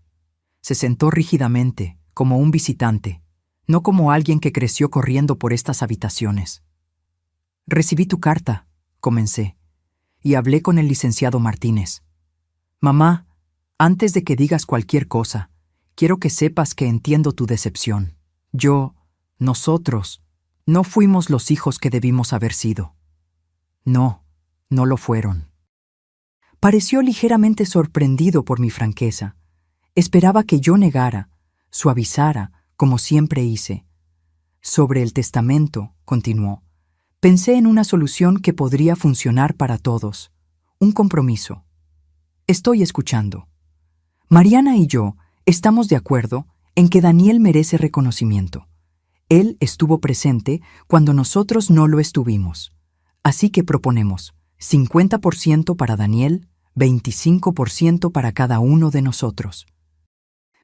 Se sentó rígidamente, como un visitante, no como alguien que creció corriendo por estas habitaciones. «Recibí tu carta», comencé, y hablé con el licenciado Martínez. «Mamá, antes de que digas cualquier cosa, quiero que sepas que entiendo tu decepción. Nosotros, no fuimos los hijos que debimos haber sido». No, no lo fueron. Pareció ligeramente sorprendido por mi franqueza. Esperaba que yo negara, suavizara, como siempre hice. Sobre el testamento, continuó, pensé en una solución que podría funcionar para todos. Un compromiso. Estoy escuchando. Mariana y yo estamos de acuerdo en que Daniel merece reconocimiento. Él estuvo presente cuando nosotros no lo estuvimos. Así que proponemos 50% para Daniel, 25% para cada uno de nosotros.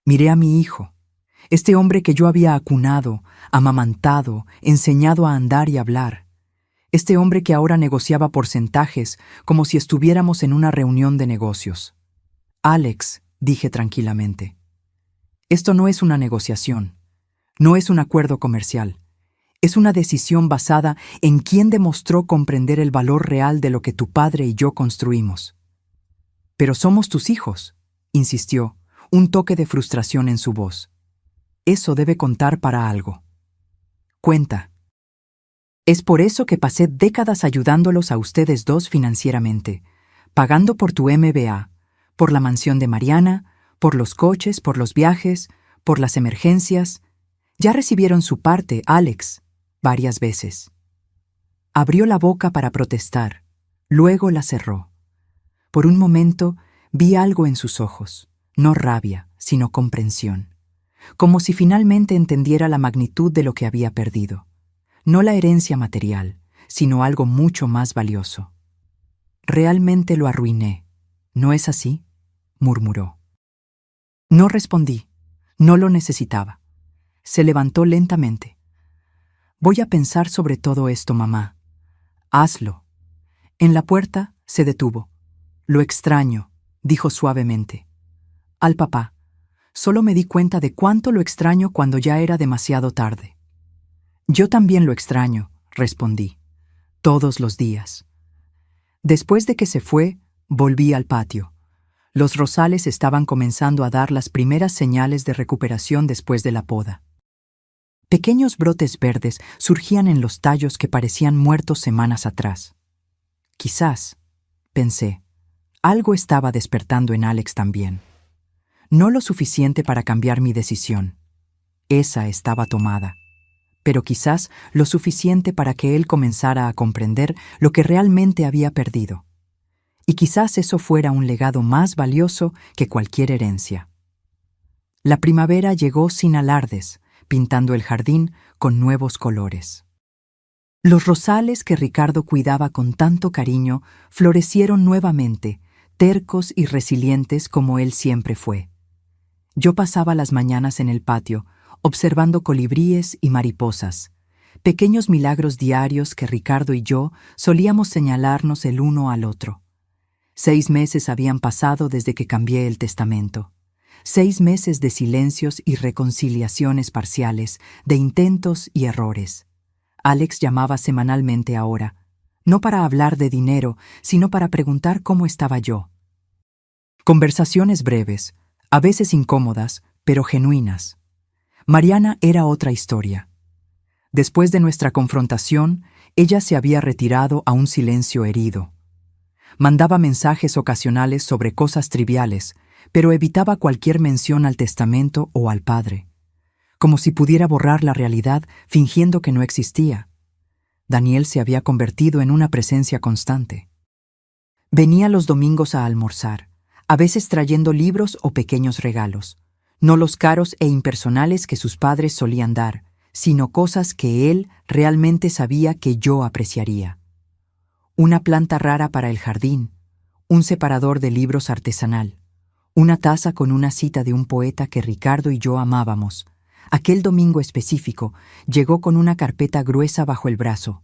Miré a mi hijo, este hombre que yo había acunado, amamantado, enseñado a andar y hablar. Este hombre que ahora negociaba porcentajes como si estuviéramos en una reunión de negocios. Alex, dije tranquilamente, esto no es una negociación, no es un acuerdo comercial. Es una decisión basada en quién demostró comprender el valor real de lo que tu padre y yo construimos. Pero somos tus hijos, insistió, un toque de frustración en su voz. Eso debe contar para algo. Cuenta. Es por eso que pasé décadas ayudándolos a ustedes dos financieramente, pagando por tu MBA, por la mansión de Mariana, por los coches, por los viajes, por las emergencias. Ya recibieron su parte, Alex, varias veces. Abrió la boca para protestar, luego la cerró. Por un momento vi algo en sus ojos, no rabia, sino comprensión, como si finalmente entendiera la magnitud de lo que había perdido. No la herencia material, sino algo mucho más valioso. Realmente lo arruiné, ¿no es así?, murmuró. No respondí, no lo necesitaba. Se levantó lentamente. Voy a pensar sobre todo esto, mamá. Hazlo. En la puerta se detuvo. Lo extraño, dijo suavemente. Al papá. Solo me di cuenta de cuánto lo extraño cuando ya era demasiado tarde. Yo también lo extraño, respondí. Todos los días. Después de que se fue, volví al patio. Los rosales estaban comenzando a dar las primeras señales de recuperación después de la poda. Pequeños brotes verdes surgían en los tallos que parecían muertos semanas atrás. Quizás, pensé, algo estaba despertando en Alex también. No lo suficiente para cambiar mi decisión. Esa estaba tomada. Pero quizás lo suficiente para que él comenzara a comprender lo que realmente había perdido. Y quizás eso fuera un legado más valioso que cualquier herencia. La primavera llegó sin alardes, pintando el jardín con nuevos colores. Los rosales que Ricardo cuidaba con tanto cariño florecieron nuevamente, tercos y resilientes como él siempre fue. Yo pasaba las mañanas en el patio, observando colibríes y mariposas, pequeños milagros diarios que Ricardo y yo solíamos señalarnos el uno al otro. 6 meses habían pasado desde que cambié el testamento. 6 meses de silencios y reconciliaciones parciales, de intentos y errores. Alex llamaba semanalmente ahora, no para hablar de dinero, sino para preguntar cómo estaba yo. Conversaciones breves, a veces incómodas, pero genuinas. Mariana era otra historia. Después de nuestra confrontación, ella se había retirado a un silencio herido. Mandaba mensajes ocasionales sobre cosas triviales, pero evitaba cualquier mención al testamento o al padre, como si pudiera borrar la realidad fingiendo que no existía. Daniel se había convertido en una presencia constante. Venía los domingos a almorzar, a veces trayendo libros o pequeños regalos, no los caros e impersonales que sus padres solían dar, sino cosas que él realmente sabía que yo apreciaría. Una planta rara para el jardín, un separador de libros artesanal, una taza con una cita de un poeta que Ricardo y yo amábamos. Aquel domingo específico llegó con una carpeta gruesa bajo el brazo.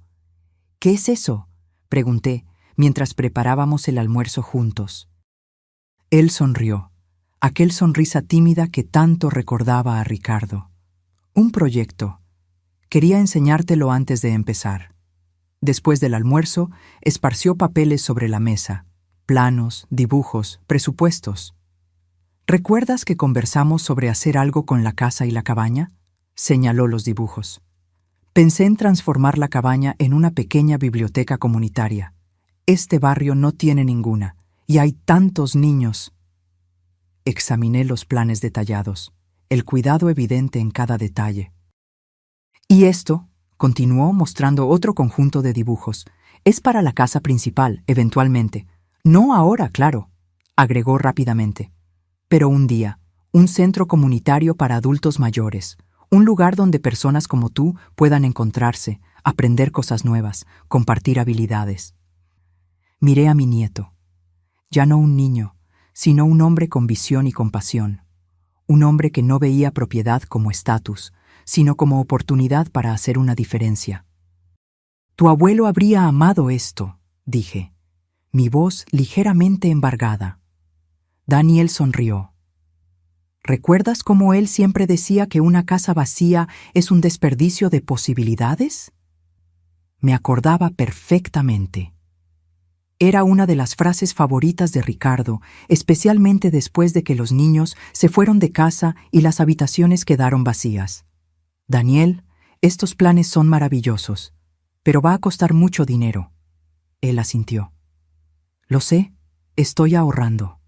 ¿Qué es eso?, pregunté, mientras preparábamos el almuerzo juntos. Él sonrió, aquel sonrisa tímida que tanto recordaba a Ricardo. Un proyecto. Quería enseñártelo antes de empezar. Después del almuerzo, esparció papeles sobre la mesa, planos, dibujos, presupuestos. ¿Recuerdas que conversamos sobre hacer algo con la casa y la cabaña?, señaló los dibujos. Pensé en transformar la cabaña en una pequeña biblioteca comunitaria. Este barrio no tiene ninguna, y hay tantos niños. Examiné los planes detallados, el cuidado evidente en cada detalle. Y esto, continuó mostrando otro conjunto de dibujos, es para la casa principal, eventualmente. No ahora, claro, agregó rápidamente. Pero un día, un centro comunitario para adultos mayores, un lugar donde personas como tú puedan encontrarse, aprender cosas nuevas, compartir habilidades. Miré a mi nieto, ya no un niño, sino un hombre con visión y compasión, un hombre que no veía propiedad como estatus, sino como oportunidad para hacer una diferencia. Tu abuelo habría amado esto, dije, mi voz ligeramente embargada. Daniel sonrió. ¿Recuerdas cómo él siempre decía que una casa vacía es un desperdicio de posibilidades? Me acordaba perfectamente. Era una de las frases favoritas de Ricardo, especialmente después de que los niños se fueron de casa y las habitaciones quedaron vacías. Daniel, estos planes son maravillosos, pero va a costar mucho dinero. Él asintió. Lo sé, estoy ahorrando.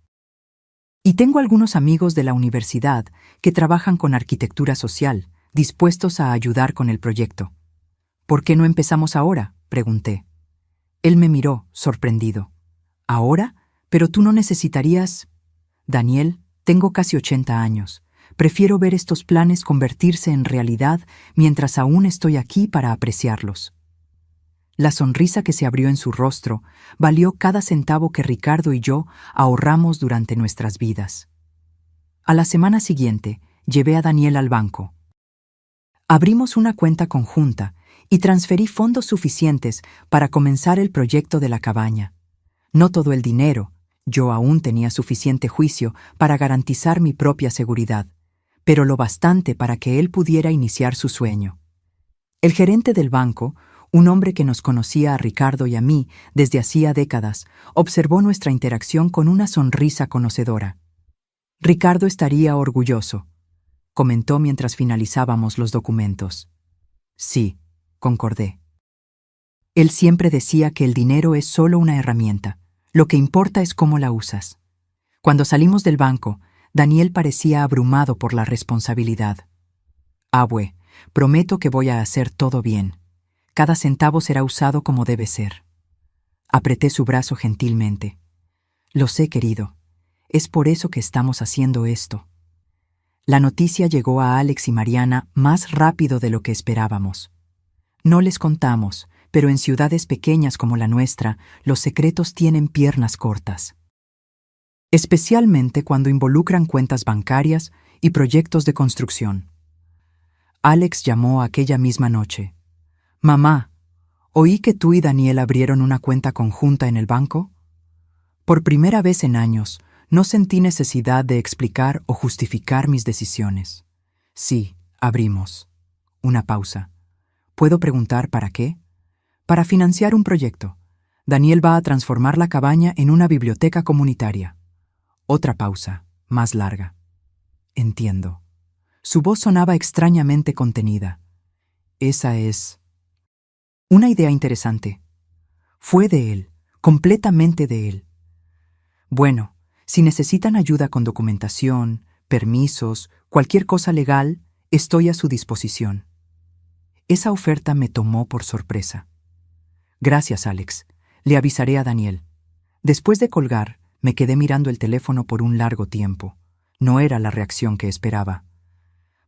Y tengo algunos amigos de la universidad que trabajan con arquitectura social, dispuestos a ayudar con el proyecto. ¿Por qué no empezamos ahora?, pregunté. Él me miró, sorprendido. ¿Ahora? Pero tú no necesitarías... Daniel, tengo casi 80 años. Prefiero ver estos planes convertirse en realidad mientras aún estoy aquí para apreciarlos. La sonrisa que se abrió en su rostro valió cada centavo que Ricardo y yo ahorramos durante nuestras vidas. A la semana siguiente, llevé a Daniel al banco. Abrimos una cuenta conjunta y transferí fondos suficientes para comenzar el proyecto de la cabaña. No todo el dinero, yo aún tenía suficiente juicio para garantizar mi propia seguridad, pero lo bastante para que él pudiera iniciar su sueño. El gerente del banco, un hombre que nos conocía a Ricardo y a mí desde hacía décadas, observó nuestra interacción con una sonrisa conocedora. Ricardo estaría orgulloso, comentó mientras finalizábamos los documentos. Sí, concordé. Él siempre decía que el dinero es solo una herramienta. Lo que importa es cómo la usas. Cuando salimos del banco, Daniel parecía abrumado por la responsabilidad. Abue, prometo que voy a hacer todo bien. Cada centavo será usado como debe ser. Apreté su brazo gentilmente. Lo sé, querido. Es por eso que estamos haciendo esto. La noticia llegó a Alex y Mariana más rápido de lo que esperábamos. No les contamos, pero en ciudades pequeñas como la nuestra, los secretos tienen piernas cortas. Especialmente cuando involucran cuentas bancarias y proyectos de construcción. Alex llamó aquella misma noche. Mamá, oí que tú y Daniel abrieron una cuenta conjunta en el banco. Por primera vez en años, no sentí necesidad de explicar o justificar mis decisiones. Sí, abrimos. Una pausa. ¿Puedo preguntar para qué? Para financiar un proyecto. Daniel va a transformar la cabaña en una biblioteca comunitaria. Otra pausa, más larga. Entiendo. Su voz sonaba extrañamente contenida. Esa es... una idea interesante. Fue de él, completamente de él. Bueno, si necesitan ayuda con documentación, permisos, cualquier cosa legal, estoy a su disposición. Esa oferta me tomó por sorpresa. Gracias, Alex. Le avisaré a Daniel. Después de colgar, me quedé mirando el teléfono por un largo tiempo. No era la reacción que esperaba.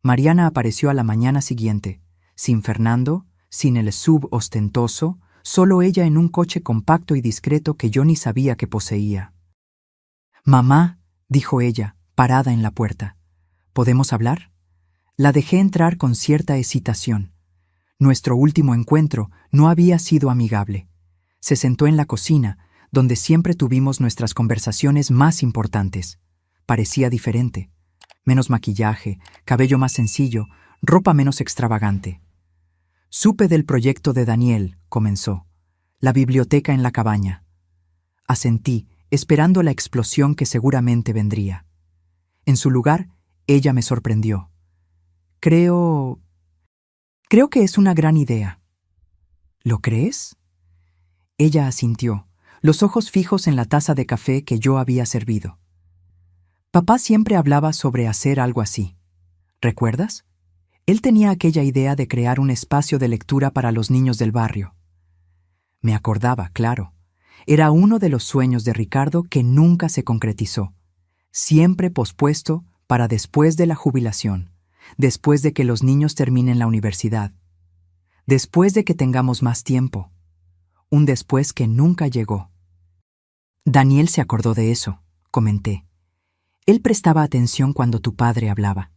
Mariana apareció a la mañana siguiente, sin Fernando, sin el SUV ostentoso, solo ella en un coche compacto y discreto que yo ni sabía que poseía. «Mamá», dijo ella, parada en la puerta, ¿podemos hablar? La dejé entrar con cierta hesitación. Nuestro último encuentro no había sido amigable. Se sentó en la cocina, donde siempre tuvimos nuestras conversaciones más importantes. Parecía diferente. Menos maquillaje, cabello más sencillo, ropa menos extravagante. Supe del proyecto de Daniel, comenzó. La biblioteca en la cabaña. Asentí, esperando la explosión que seguramente vendría. En su lugar, ella me sorprendió. Creo que es una gran idea. ¿Lo crees? Ella asintió, los ojos fijos en la taza de café que yo había servido. Papá siempre hablaba sobre hacer algo así. ¿Recuerdas? Él tenía aquella idea de crear un espacio de lectura para los niños del barrio. Me acordaba, claro. Era uno de los sueños de Ricardo que nunca se concretizó. siempre pospuesto para después de la jubilación, después de que los niños terminen la universidad, después de que tengamos más tiempo, un después que nunca llegó. Daniel se acordó de eso, comenté. Él prestaba atención cuando tu padre hablaba.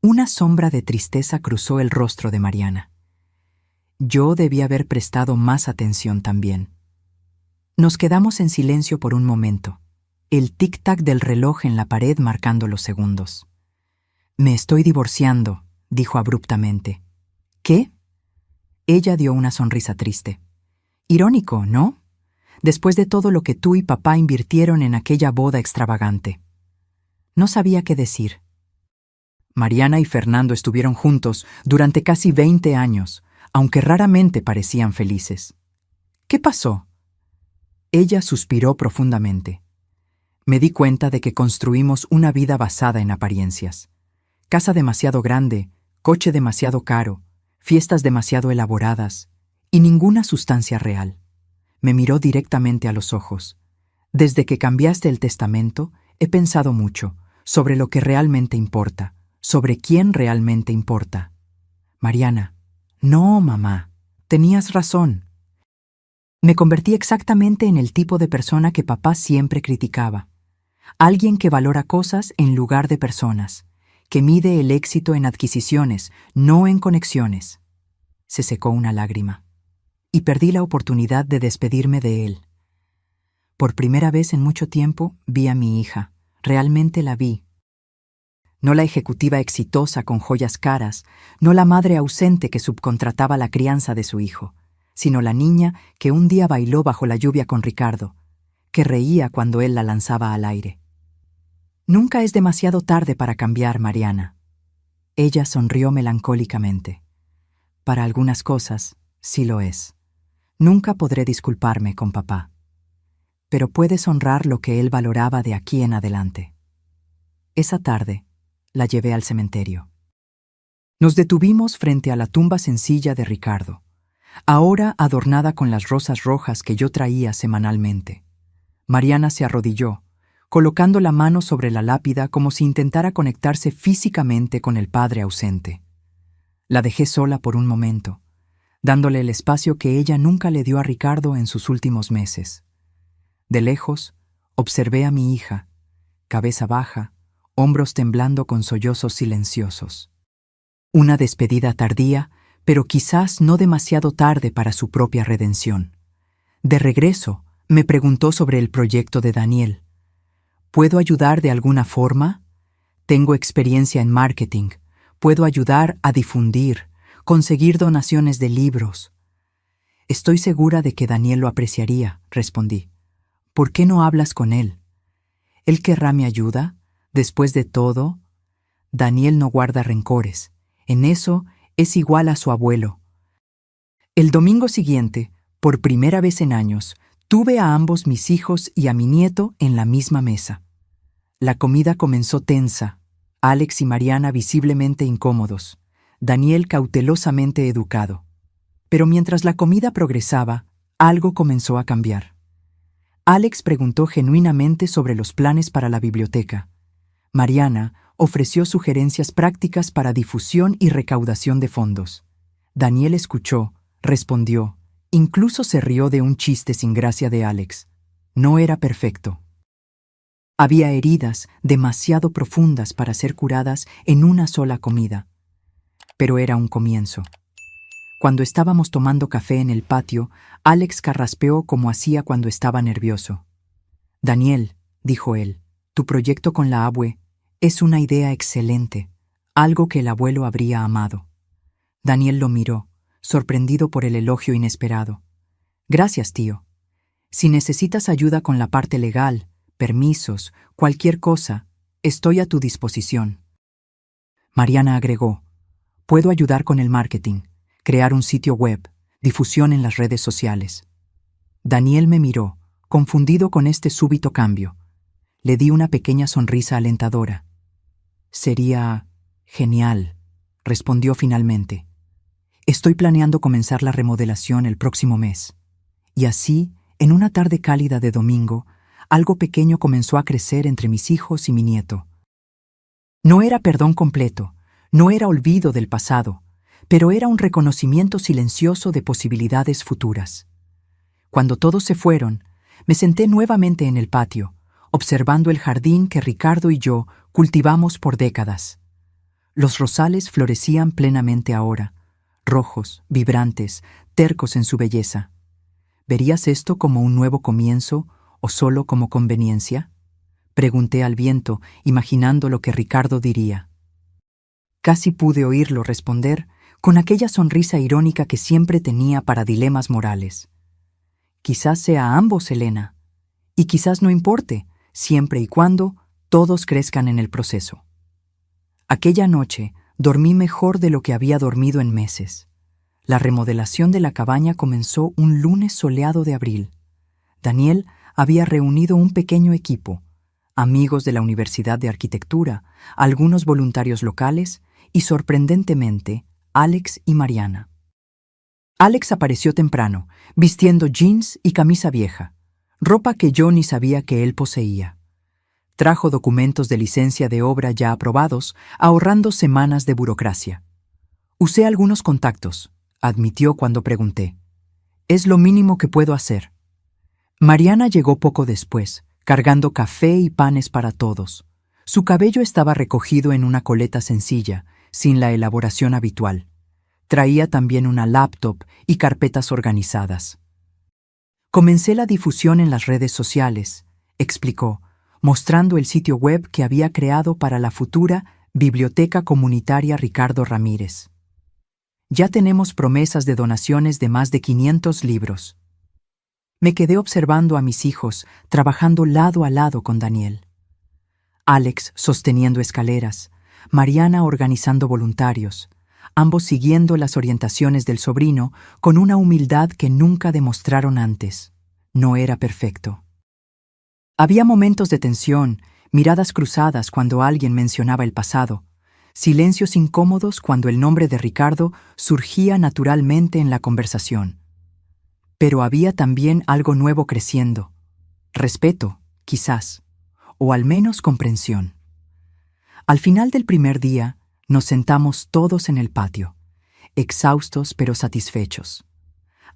Una sombra de tristeza cruzó el rostro de Mariana. Yo debí haber prestado más atención también. Nos quedamos en silencio por un momento, el tic-tac del reloj en la pared marcando los segundos. «Me estoy divorciando», dijo abruptamente. «¿Qué?» Ella dio una sonrisa triste. «Irónico, ¿no? Después de todo lo que tú y papá invirtieron en aquella boda extravagante». No sabía qué decir. Mariana y Fernando estuvieron juntos durante casi 20 años, aunque raramente parecían felices. ¿Qué pasó? Ella suspiró profundamente. Me di cuenta de que construimos una vida basada en apariencias. Casa demasiado grande, coche demasiado caro, fiestas demasiado elaboradas y ninguna sustancia real. Me miró directamente a los ojos. Desde que cambiaste el testamento, he pensado mucho sobre lo que realmente importa, sobre quién realmente importa. Mariana, no, mamá, tenías razón. Me convertí exactamente en el tipo de persona que papá siempre criticaba. Alguien que valora cosas en lugar de personas, que mide el éxito en adquisiciones, no en conexiones. Se secó una lágrima. Y perdí la oportunidad de despedirme de él. Por primera vez en mucho tiempo vi a mi hija. Realmente la vi. No la ejecutiva exitosa con joyas caras, no la madre ausente que subcontrataba la crianza de su hijo, sino la niña que un día bailó bajo la lluvia con Ricardo, que reía cuando él la lanzaba al aire. Nunca es demasiado tarde para cambiar, Mariana. Ella sonrió melancólicamente. Para algunas cosas, sí lo es. Nunca podré disculparme con papá. Pero puedes honrar lo que él valoraba de aquí en adelante. Esa tarde, la llevé al cementerio. Nos detuvimos frente a la tumba sencilla de Ricardo, ahora adornada con las rosas rojas que yo traía semanalmente. Mariana se arrodilló, colocando la mano sobre la lápida como si intentara conectarse físicamente con el padre ausente. La dejé sola por un momento, dándole el espacio que ella nunca le dio a Ricardo en sus últimos meses. De lejos, observé a mi hija, cabeza baja, hombros temblando con sollozos silenciosos. Una despedida tardía, pero quizás no demasiado tarde para su propia redención. De regreso, me preguntó sobre el proyecto de Daniel. ¿Puedo ayudar de alguna forma? Tengo experiencia en marketing. Puedo ayudar a difundir, conseguir donaciones de libros. Estoy segura de que Daniel lo apreciaría, respondí. ¿Por qué no hablas con él? ¿Él querrá mi ayuda? Después de todo, Daniel no guarda rencores. En eso es igual a su abuelo. El domingo siguiente, por primera vez en años, tuve a ambos mis hijos y a mi nieto en la misma mesa. La comida comenzó tensa, Alex y Mariana visiblemente incómodos, Daniel cautelosamente educado. Pero mientras la comida progresaba, algo comenzó a cambiar. Alex preguntó genuinamente sobre los planes para la biblioteca. Mariana ofreció sugerencias prácticas para difusión y recaudación de fondos. Daniel escuchó, respondió, incluso se rió de un chiste sin gracia de Alex. No era perfecto. Había heridas demasiado profundas para ser curadas en una sola comida. Pero era un comienzo. Cuando estábamos tomando café en el patio, Alex carraspeó como hacía cuando estaba nervioso. «Daniel», dijo él, «tu proyecto con la abue es una idea excelente, algo que el abuelo habría amado». Daniel lo miró, sorprendido por el elogio inesperado. «Gracias, tío. Si necesitas ayuda con la parte legal, permisos, cualquier cosa, estoy a tu disposición». Mariana agregó, «Puedo ayudar con el marketing, crear un sitio web, difusión en las redes sociales». Daniel me miró, confundido con este súbito cambio. Le di una pequeña sonrisa alentadora. «Sería genial», respondió finalmente. «Estoy planeando comenzar la remodelación el próximo mes». Y así, en una tarde cálida de domingo, algo pequeño comenzó a crecer entre mis hijos y mi nieto. No era perdón completo, no era olvido del pasado, pero era un reconocimiento silencioso de posibilidades futuras. Cuando todos se fueron, me senté nuevamente en el patio, observando el jardín que Ricardo y yo cultivamos por décadas. Los rosales florecían plenamente ahora, rojos, vibrantes, tercos en su belleza. ¿Verías esto como un nuevo comienzo o solo como conveniencia? Pregunté al viento, imaginando lo que Ricardo diría. Casi pude oírlo responder con aquella sonrisa irónica que siempre tenía para dilemas morales. Quizás sea ambos, Elena, y quizás no importe, siempre y cuando todos crezcan en el proceso. Aquella noche dormí mejor de lo que había dormido en meses. La remodelación de la cabaña comenzó un lunes soleado de abril. Daniel había reunido un pequeño equipo, amigos de la Universidad de Arquitectura, algunos voluntarios locales y, sorprendentemente, Alex y Mariana. Alex apareció temprano, vistiendo jeans y camisa vieja, ropa que yo ni sabía que él poseía. Trajo documentos de licencia de obra ya aprobados, ahorrando semanas de burocracia. Usé algunos contactos, admitió cuando pregunté. Es lo mínimo que puedo hacer. Mariana llegó poco después, cargando café y panes para todos. Su cabello estaba recogido en una coleta sencilla, sin la elaboración habitual. Traía también una laptop y carpetas organizadas. Comencé la difusión en las redes sociales, explicó, mostrando el sitio web que había creado para la futura Biblioteca Comunitaria Ricardo Ramírez. Ya tenemos promesas de donaciones de más de 500 libros. Me quedé observando a mis hijos, trabajando lado a lado con Daniel. Alex sosteniendo escaleras, Mariana organizando voluntarios, ambos siguiendo las orientaciones del sobrino con una humildad que nunca demostraron antes. No era perfecto. Había momentos de tensión, miradas cruzadas cuando alguien mencionaba el pasado, silencios incómodos cuando el nombre de Ricardo surgía naturalmente en la conversación. Pero había también algo nuevo creciendo. Respeto, quizás, o al menos comprensión. Al final del primer día, nos sentamos todos en el patio, exhaustos pero satisfechos.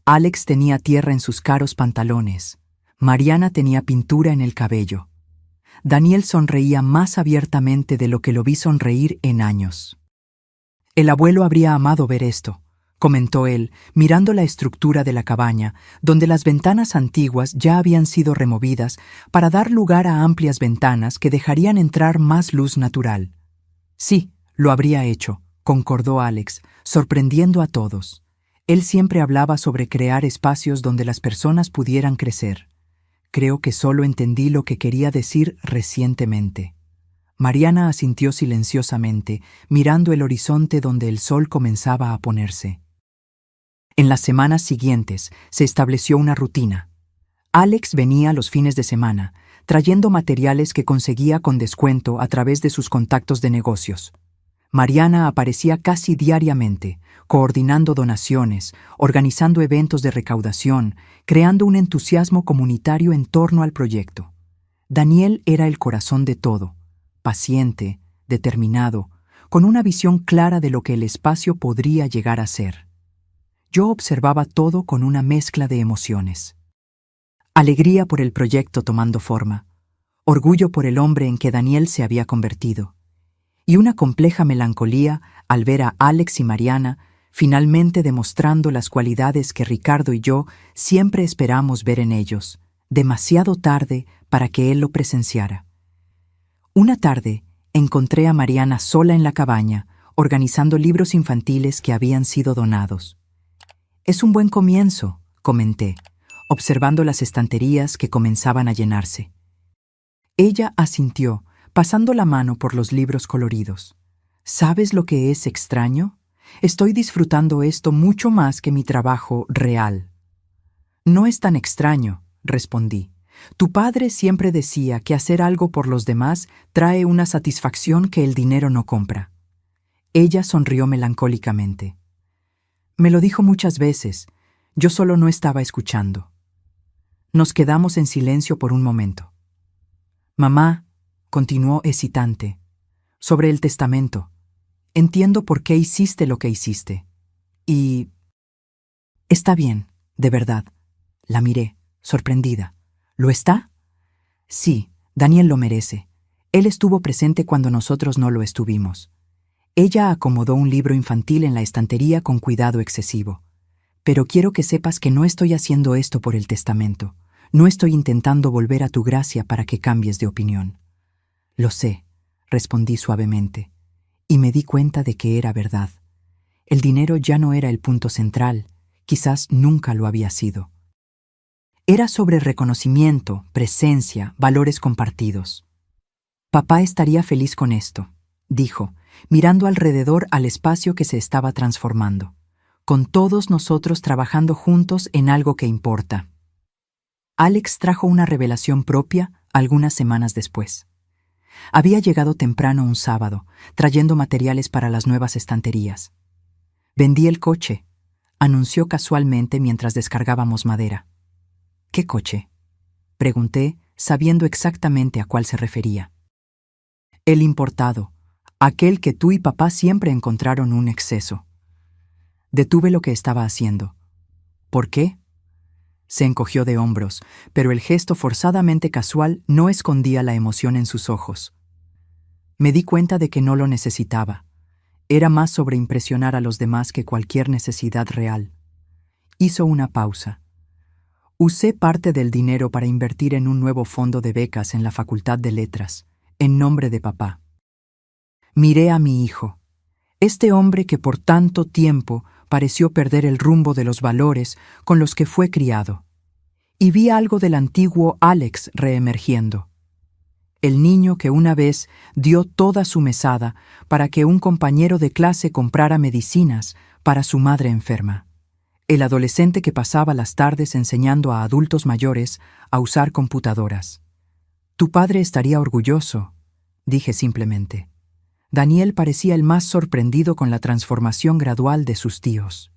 Alex tenía tierra en sus caros pantalones. Mariana tenía pintura en el cabello. Daniel sonreía más abiertamente de lo que lo vi sonreír en años. El abuelo habría amado ver esto, comentó él, mirando la estructura de la cabaña, donde las ventanas antiguas ya habían sido removidas para dar lugar a amplias ventanas que dejarían entrar más luz natural. Sí, lo habría hecho, concordó Alex, sorprendiendo a todos. Él siempre hablaba sobre crear espacios donde las personas pudieran crecer. Creo que solo entendí lo que quería decir recientemente. Mariana asintió silenciosamente, mirando el horizonte donde el sol comenzaba a ponerse. En las semanas siguientes se estableció una rutina. Alex venía los fines de semana, trayendo materiales que conseguía con descuento a través de sus contactos de negocios. Mariana aparecía casi diariamente, coordinando donaciones, organizando eventos de recaudación, creando un entusiasmo comunitario en torno al proyecto. Daniel era el corazón de todo, paciente, determinado, con una visión clara de lo que el espacio podría llegar a ser. Yo observaba todo con una mezcla de emociones. Alegría por el proyecto tomando forma, orgullo por el hombre en que Daniel se había convertido, y una compleja melancolía al ver a Alex y Mariana finalmente demostrando las cualidades que Ricardo y yo siempre esperamos ver en ellos, demasiado tarde para que él lo presenciara. Una tarde encontré a Mariana sola en la cabaña, organizando libros infantiles que habían sido donados. Es un buen comienzo, comenté, observando las estanterías que comenzaban a llenarse. Ella asintió, pasando la mano por los libros coloridos. ¿Sabes lo que es extraño? Estoy disfrutando esto mucho más que mi trabajo real. No es tan extraño, respondí. Tu padre siempre decía que hacer algo por los demás trae una satisfacción que el dinero no compra. Ella sonrió melancólicamente. Me lo dijo muchas veces, yo solo no estaba escuchando. Nos quedamos en silencio por un momento. Mamá, continuó hesitante, sobre el testamento. Entiendo por qué hiciste lo que hiciste. Y... Está bien, de verdad. La miré, sorprendida. ¿Lo está? Sí, Daniel lo merece. Él estuvo presente cuando nosotros no lo estuvimos. Ella acomodó un libro infantil en la estantería con cuidado excesivo. Pero quiero que sepas que no estoy haciendo esto por el testamento. No estoy intentando volver a tu gracia para que cambies de opinión. Lo sé, respondí suavemente, y me di cuenta de que era verdad. El dinero ya no era el punto central, quizás nunca lo había sido. Era sobre reconocimiento, presencia, valores compartidos. Papá estaría feliz con esto, dijo, mirando alrededor al espacio que se estaba transformando, con todos nosotros trabajando juntos en algo que importa. Alex trajo una revelación propia algunas semanas después. Había llegado temprano un sábado, trayendo materiales para las nuevas estanterías. Vendí el coche, anunció casualmente mientras descargábamos madera. ¿Qué coche?, pregunté, sabiendo exactamente a cuál se refería. El importado, aquel que tú y papá siempre encontraron un exceso. Detuve lo que estaba haciendo. ¿Por qué? Se encogió de hombros, pero el gesto forzadamente casual no escondía la emoción en sus ojos. Me di cuenta de que no lo necesitaba. Era más sobre impresionar a los demás que cualquier necesidad real. Hizo una pausa. Usé parte del dinero para invertir en un nuevo fondo de becas en la Facultad de Letras, en nombre de papá. Miré a mi hijo, este hombre que por tanto tiempo pareció perder el rumbo de los valores con los que fue criado, y vi algo del antiguo Alex reemergiendo. El niño que una vez dio toda su mesada para que un compañero de clase comprara medicinas para su madre enferma. El adolescente que pasaba las tardes enseñando a adultos mayores a usar computadoras. Tu padre estaría orgulloso, dije simplemente. Daniel parecía el más sorprendido con la transformación gradual de sus tíos.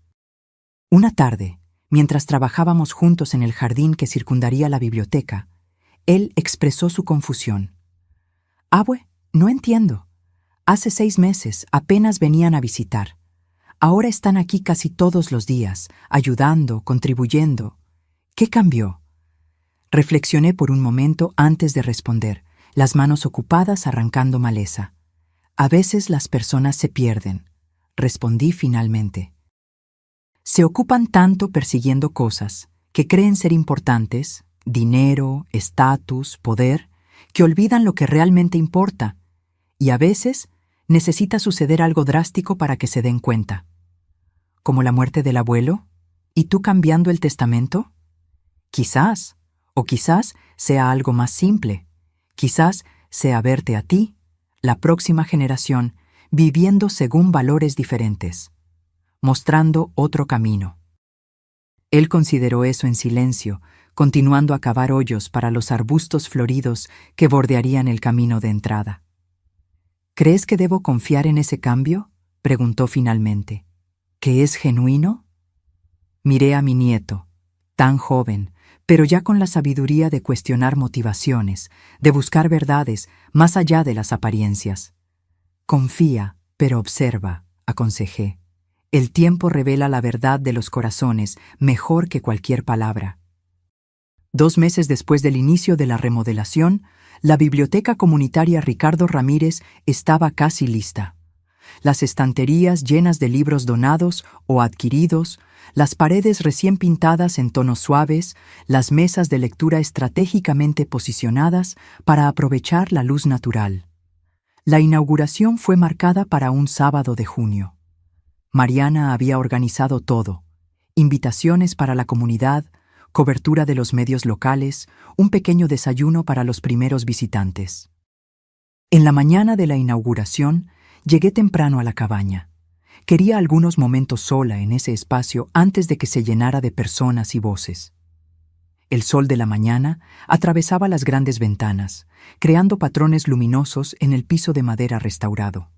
Una tarde, mientras trabajábamos juntos en el jardín que circundaría la biblioteca, él expresó su confusión. Abue, no entiendo. Hace 6 meses apenas venían a visitar. Ahora están aquí casi todos los días, ayudando, contribuyendo. ¿Qué cambió? Reflexioné por un momento antes de responder, las manos ocupadas arrancando maleza. A veces las personas se pierden, respondí finalmente. Se ocupan tanto persiguiendo cosas que creen ser importantes, dinero, estatus, poder, que olvidan lo que realmente importa, y a veces necesita suceder algo drástico para que se den cuenta. ¿Como la muerte del abuelo? ¿Y tú cambiando el testamento? Quizás, o quizás sea algo más simple. Quizás sea verte a ti, la próxima generación, viviendo según valores diferentes, mostrando otro camino. Él consideró eso en silencio, continuando a cavar hoyos para los arbustos floridos que bordearían el camino de entrada. ¿Crees que debo confiar en ese cambio?, preguntó finalmente. ¿Que es genuino? Miré a mi nieto, tan joven, pero ya con la sabiduría de cuestionar motivaciones, de buscar verdades más allá de las apariencias. Confía, pero observa, aconsejé. El tiempo revela la verdad de los corazones mejor que cualquier palabra. 2 meses después del inicio de la remodelación, la biblioteca comunitaria Ricardo Ramírez estaba casi lista. Las estanterías llenas de libros donados o adquiridos, las paredes recién pintadas en tonos suaves, las mesas de lectura estratégicamente posicionadas para aprovechar la luz natural. La inauguración fue marcada para un sábado de junio. Mariana había organizado todo: invitaciones para la comunidad, cobertura de los medios locales, un pequeño desayuno para los primeros visitantes. En la mañana de la inauguración, llegué temprano a la cabaña. Quería algunos momentos sola en ese espacio antes de que se llenara de personas y voces. El sol de la mañana atravesaba las grandes ventanas, creando patrones luminosos en el piso de madera restaurado.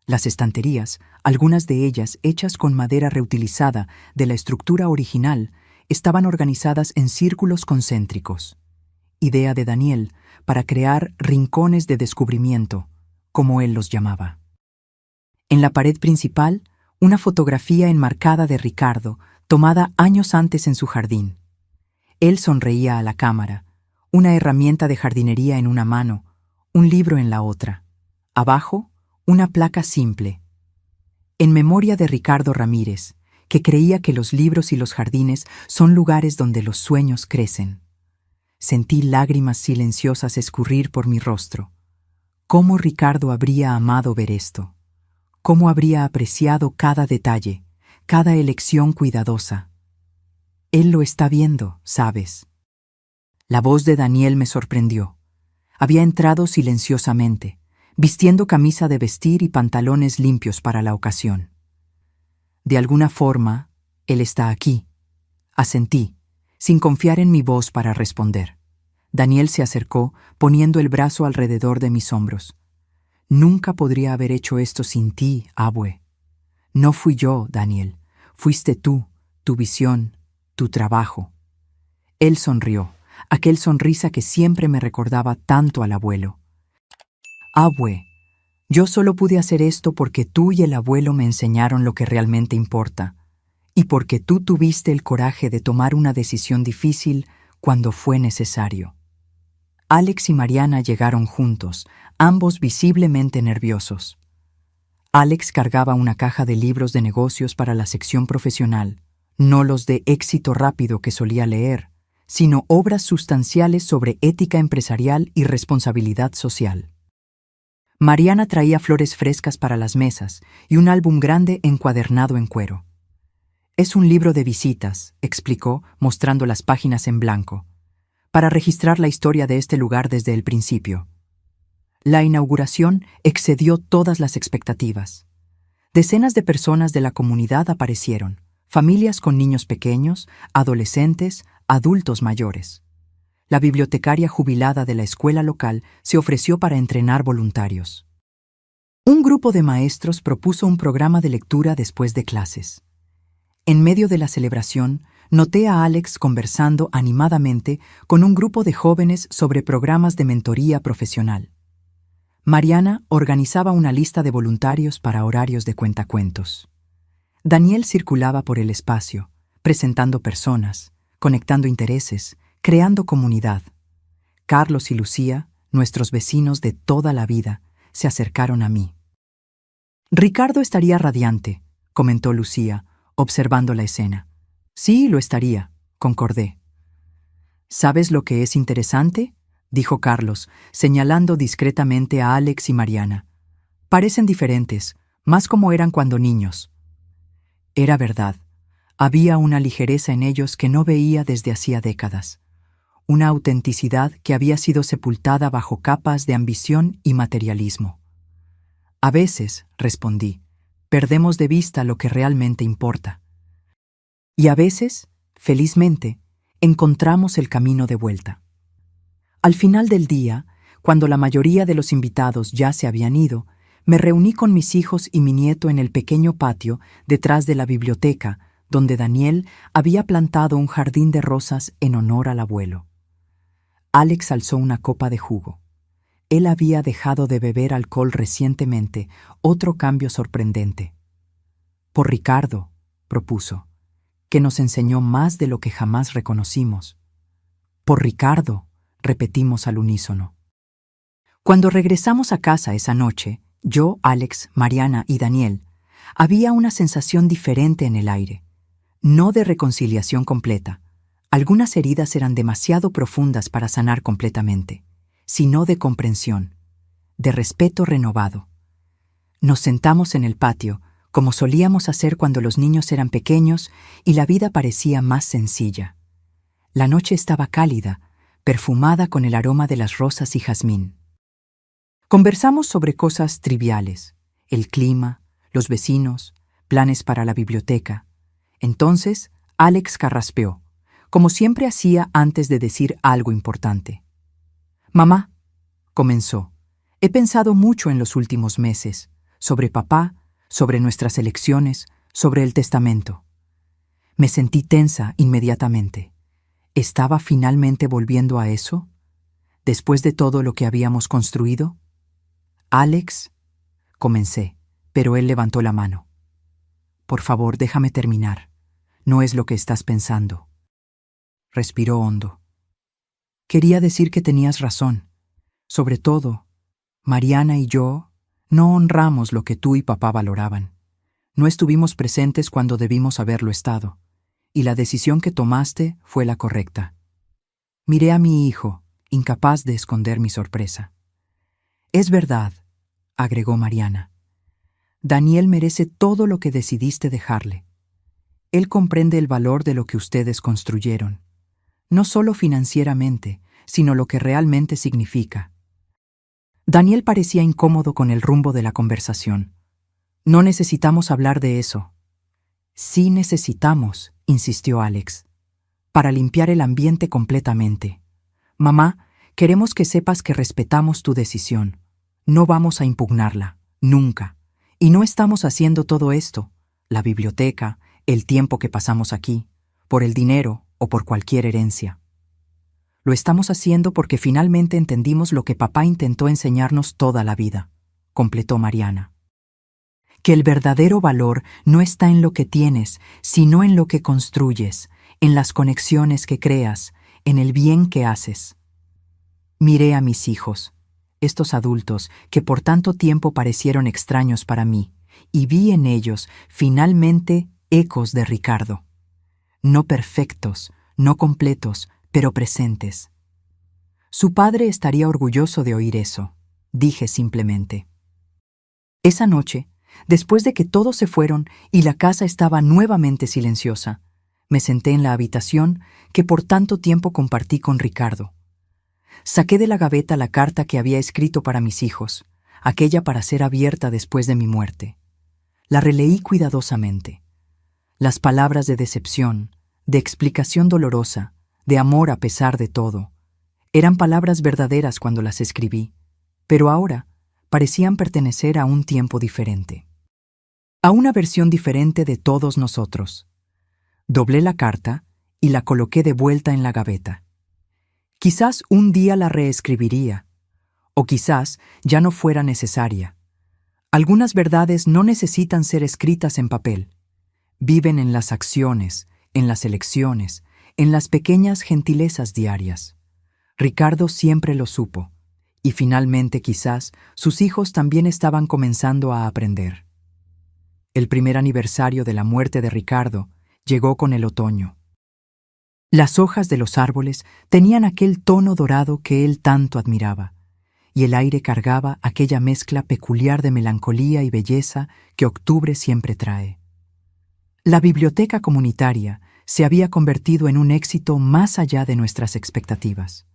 Las estanterías, algunas de ellas hechas con madera reutilizada de la estructura original, estaban organizadas en círculos concéntricos. idea de Daniel para crear rincones de descubrimiento, como él los llamaba. En la pared principal, una fotografía enmarcada de Ricardo, tomada años antes en su jardín. Él sonreía a la cámara, una herramienta de jardinería en una mano, un libro en la otra. Abajo, una placa simple. En memoria de Ricardo Ramírez, que creía que los libros y los jardines son lugares donde los sueños crecen. Sentí lágrimas silenciosas escurrir por mi rostro. ¿Cómo Ricardo habría amado ver esto? ¿Cómo habría apreciado cada detalle, cada elección cuidadosa? Él lo está viendo, ¿sabes? La voz de Daniel me sorprendió. Había entrado silenciosamente, vistiendo camisa de vestir y pantalones limpios para la ocasión. De alguna forma, él está aquí. Asentí, sin confiar en mi voz para responder. Daniel se acercó, poniendo el brazo alrededor de mis hombros. Nunca podría haber hecho esto sin ti, abue. No fui yo, Daniel. Fuiste tú, tu visión, tu trabajo. Él sonrió, aquel sonrisa que siempre me recordaba tanto al abuelo. Abue, yo solo pude hacer esto porque tú y el abuelo me enseñaron lo que realmente importa, y porque tú tuviste el coraje de tomar una decisión difícil cuando fue necesario. Alex y Mariana llegaron juntos, ambos visiblemente nerviosos. Alex cargaba una caja de libros de negocios para la sección profesional, no los de éxito rápido que solía leer, sino obras sustanciales sobre ética empresarial y responsabilidad social. Mariana traía flores frescas para las mesas y un álbum grande encuadernado en cuero. Es un libro de visitas, explicó, mostrando las páginas en blanco, para registrar la historia de este lugar desde el principio. La inauguración excedió todas las expectativas. Decenas de personas de la comunidad aparecieron, familias con niños pequeños, adolescentes, adultos mayores. La bibliotecaria jubilada de la escuela local se ofreció para entrenar voluntarios. Un grupo de maestros propuso un programa de lectura después de clases. En medio de la celebración, noté a Alex conversando animadamente con un grupo de jóvenes sobre programas de mentoría profesional. Mariana organizaba una lista de voluntarios para horarios de cuentacuentos. Daniel circulaba por el espacio, presentando personas, conectando intereses, creando comunidad. Carlos y Lucía, nuestros vecinos de toda la vida, se acercaron a mí. Ricardo estaría radiante, comentó Lucía, observando la escena. Sí, lo estaría, concordé. ¿Sabes lo que es interesante?, dijo Carlos, señalando discretamente a Alex y Mariana. Parecen diferentes, más como eran cuando niños. Era verdad. Había una ligereza en ellos que no veía desde hacía décadas. Una autenticidad que había sido sepultada bajo capas de ambición y materialismo. A veces, respondí, perdemos de vista lo que realmente importa. Y a veces, felizmente, encontramos el camino de vuelta. Al final del día, cuando la mayoría de los invitados ya se habían ido, me reuní con mis hijos y mi nieto en el pequeño patio detrás de la biblioteca, donde Daniel había plantado un jardín de rosas en honor al abuelo. Alex alzó una copa de jugo. Él había dejado de beber alcohol recientemente, otro cambio sorprendente. Por Ricardo, propuso, que nos enseñó más de lo que jamás reconocimos. Por Ricardo, repetimos al unísono. Cuando regresamos a casa esa noche, yo, Alex, Mariana y Daniel, había una sensación diferente en el aire. No de reconciliación completa. Algunas heridas eran demasiado profundas para sanar completamente, sino de comprensión, de respeto renovado. Nos sentamos en el patio, como solíamos hacer cuando los niños eran pequeños y la vida parecía más sencilla. La noche estaba cálida, perfumada con el aroma de las rosas y jazmín. Conversamos sobre cosas triviales, el clima, los vecinos, planes para la biblioteca. Entonces, Alex carraspeó, como siempre hacía antes de decir algo importante. «Mamá», comenzó, «he pensado mucho en los últimos meses, sobre papá, sobre nuestras elecciones, sobre el testamento». Me sentí tensa inmediatamente. ¿Estaba finalmente volviendo a eso? después de todo lo que habíamos construido? Alex, comencé, pero él levantó la mano. Por favor, déjame terminar. No es lo que estás pensando. Respiró hondo. Quería decir que tenías razón. Sobre todo, Mariana y yo no honramos lo que tú y papá valoraban. No estuvimos presentes cuando debimos haberlo estado, y la decisión que tomaste fue la correcta. Miré a mi hijo, incapaz de esconder mi sorpresa. Es verdad, agregó Mariana. Daniel merece todo lo que decidiste dejarle. Él comprende el valor de lo que ustedes construyeron, no solo financieramente, sino lo que realmente significa. Daniel parecía incómodo con el rumbo de la conversación. No necesitamos hablar de eso. Sí necesitamos, insistió Alex, para limpiar el ambiente completamente. Mamá, queremos que sepas que respetamos tu decisión. No vamos a impugnarla, nunca. Y no estamos haciendo todo esto, la biblioteca, el tiempo que pasamos aquí, por el dinero o por cualquier herencia. Lo estamos haciendo porque finalmente entendimos lo que papá intentó enseñarnos toda la vida, completó Mariana. Que el verdadero valor no está en lo que tienes, sino en lo que construyes, en las conexiones que creas, en el bien que haces. Miré a mis hijos, estos adultos que por tanto tiempo parecieron extraños para mí, y vi en ellos, finalmente, ecos de Ricardo. No perfectos, no completos, pero presentes. Su padre estaría orgulloso de oír eso, dije simplemente. Esa noche, después de que todos se fueron y la casa estaba nuevamente silenciosa, me senté en la habitación que por tanto tiempo compartí con Ricardo. Saqué de la gaveta la carta que había escrito para mis hijos, aquella para ser abierta después de mi muerte. La releí cuidadosamente. Las palabras de decepción, de explicación dolorosa, de amor a pesar de todo, eran palabras verdaderas cuando las escribí, pero ahora parecían pertenecer a un tiempo diferente. A una versión diferente de todos nosotros. Doblé la carta y la coloqué de vuelta en la gaveta. Quizás un día la reescribiría, o quizás ya no fuera necesaria. Algunas verdades no necesitan ser escritas en papel. Viven en las acciones, en las elecciones, en las pequeñas gentilezas diarias. Ricardo siempre lo supo, y finalmente quizás sus hijos también estaban comenzando a aprender. El primer aniversario de la muerte de Ricardo llegó con el otoño. Las hojas de los árboles tenían aquel tono dorado que él tanto admiraba, y el aire cargaba aquella mezcla peculiar de melancolía y belleza que octubre siempre trae. La biblioteca comunitaria se había convertido en un éxito más allá de nuestras expectativas.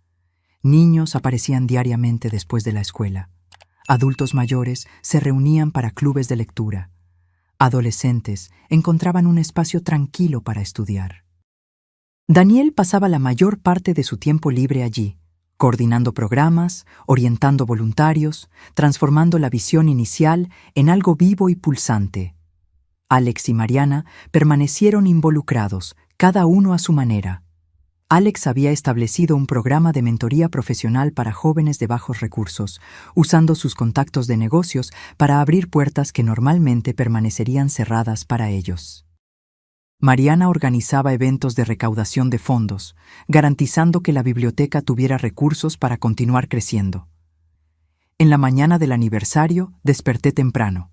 Niños aparecían diariamente después de la escuela. Adultos mayores se reunían para clubes de lectura. Adolescentes encontraban un espacio tranquilo para estudiar. Daniel pasaba la mayor parte de su tiempo libre allí, coordinando programas, orientando voluntarios, transformando la visión inicial en algo vivo y pulsante. Alex y Mariana permanecieron involucrados, cada uno a su manera. Alex había establecido un programa de mentoría profesional para jóvenes de bajos recursos, usando sus contactos de negocios para abrir puertas que normalmente permanecerían cerradas para ellos. Mariana organizaba eventos de recaudación de fondos, garantizando que la biblioteca tuviera recursos para continuar creciendo. En la mañana del aniversario desperté temprano.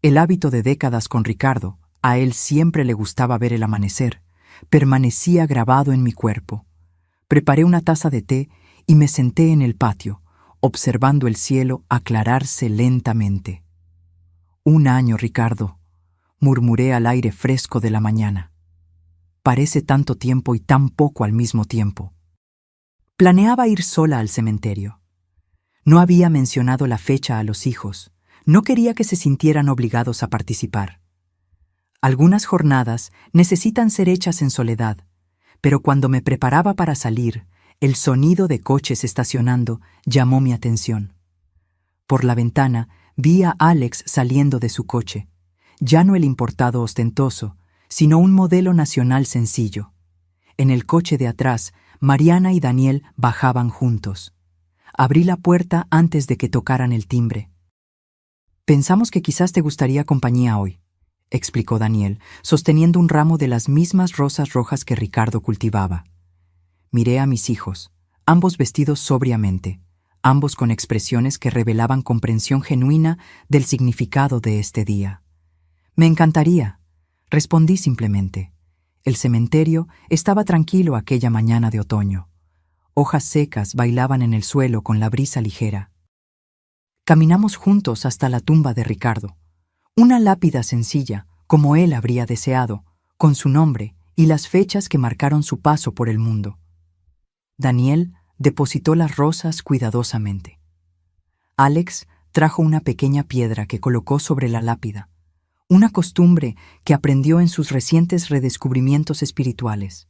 El hábito de décadas con Ricardo, a él siempre le gustaba ver el amanecer, permanecía grabado en mi cuerpo. Preparé una taza de té y me senté en el patio, observando el cielo aclararse lentamente. «Un año, Ricardo», murmuré al aire fresco de la mañana. Parece tanto tiempo y tan poco al mismo tiempo. Planeaba ir sola al cementerio. No había mencionado la fecha a los hijos. No quería que se sintieran obligados a participar. Algunas jornadas necesitan ser hechas en soledad, pero cuando me preparaba para salir, el sonido de coches estacionando llamó mi atención. Por la ventana vi a Alex saliendo de su coche, ya no el importado ostentoso, sino un modelo nacional sencillo. En el coche de atrás, Mariana y Daniel bajaban juntos. Abrí la puerta antes de que tocaran el timbre. «Pensamos que quizás te gustaría compañía hoy», explicó Daniel, sosteniendo un ramo de las mismas rosas rojas que Ricardo cultivaba. Miré a mis hijos, ambos vestidos sobriamente, ambos con expresiones que revelaban comprensión genuina del significado de este día. «Me encantaría», respondí simplemente. El cementerio estaba tranquilo aquella mañana de otoño. Hojas secas bailaban en el suelo con la brisa ligera. Caminamos juntos hasta la tumba de Ricardo. Una lápida sencilla, como él habría deseado, con su nombre y las fechas que marcaron su paso por el mundo. Daniel depositó las rosas cuidadosamente. Alex trajo una pequeña piedra que colocó sobre la lápida, una costumbre que aprendió en sus recientes redescubrimientos espirituales.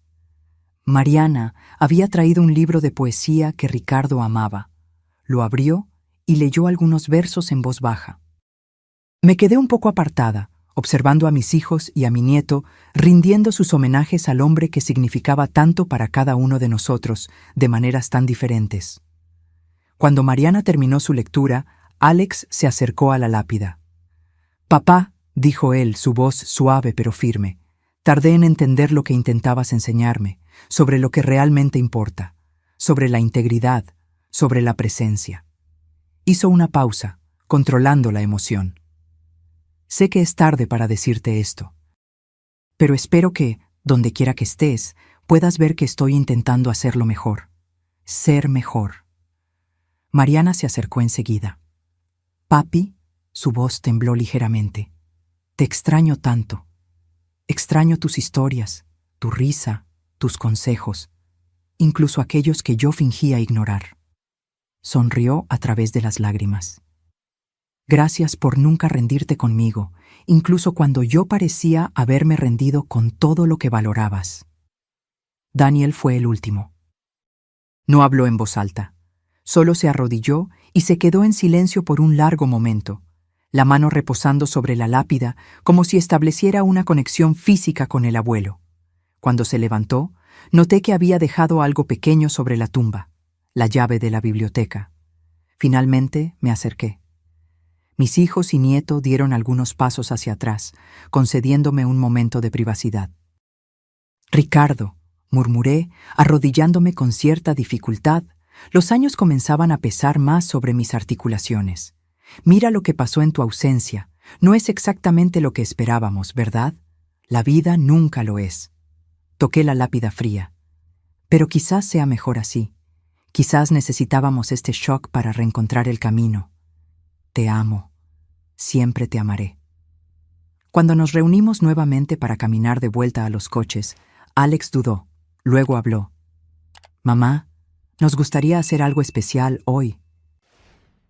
Mariana había traído un libro de poesía que Ricardo amaba. Lo abrió y leyó algunos versos en voz baja. Me quedé un poco apartada, observando a mis hijos y a mi nieto rindiendo sus homenajes al hombre que significaba tanto para cada uno de nosotros, de maneras tan diferentes. Cuando Mariana terminó su lectura, Alex se acercó a la lápida. «Papá», dijo él, su voz suave pero firme, «tardé en entender lo que intentabas enseñarme, sobre lo que realmente importa, sobre la integridad, sobre la presencia». Hizo una pausa, controlando la emoción. «Sé que es tarde para decirte esto, pero espero que, donde quiera que estés, puedas ver que estoy intentando hacerlo mejor, ser mejor». Mariana se acercó enseguida. «Papi», su voz tembló ligeramente, «te extraño tanto. Extraño tus historias, tu risa, tus consejos, incluso aquellos que yo fingía ignorar». Sonrió a través de las lágrimas. «Gracias por nunca rendirte conmigo, incluso cuando yo parecía haberme rendido con todo lo que valorabas». Daniel fue el último. No habló en voz alta. Solo se arrodilló y se quedó en silencio por un largo momento, la mano reposando sobre la lápida como si estableciera una conexión física con el abuelo. Cuando se levantó, noté que había dejado algo pequeño sobre la tumba, la llave de la biblioteca. Finalmente me acerqué. Mis hijos y nieto dieron algunos pasos hacia atrás, concediéndome un momento de privacidad. «Ricardo», murmuré, arrodillándome con cierta dificultad. Los años comenzaban a pesar más sobre mis articulaciones. «Mira lo que pasó en tu ausencia. No es exactamente lo que esperábamos, ¿verdad? La vida nunca lo es». Toqué la lápida fría. «Pero quizás sea mejor así. Quizás necesitábamos este shock para reencontrar el camino. Te amo. Siempre te amaré». Cuando nos reunimos nuevamente para caminar de vuelta a los coches, Alex dudó. Luego habló. «Mamá, nos gustaría hacer algo especial hoy.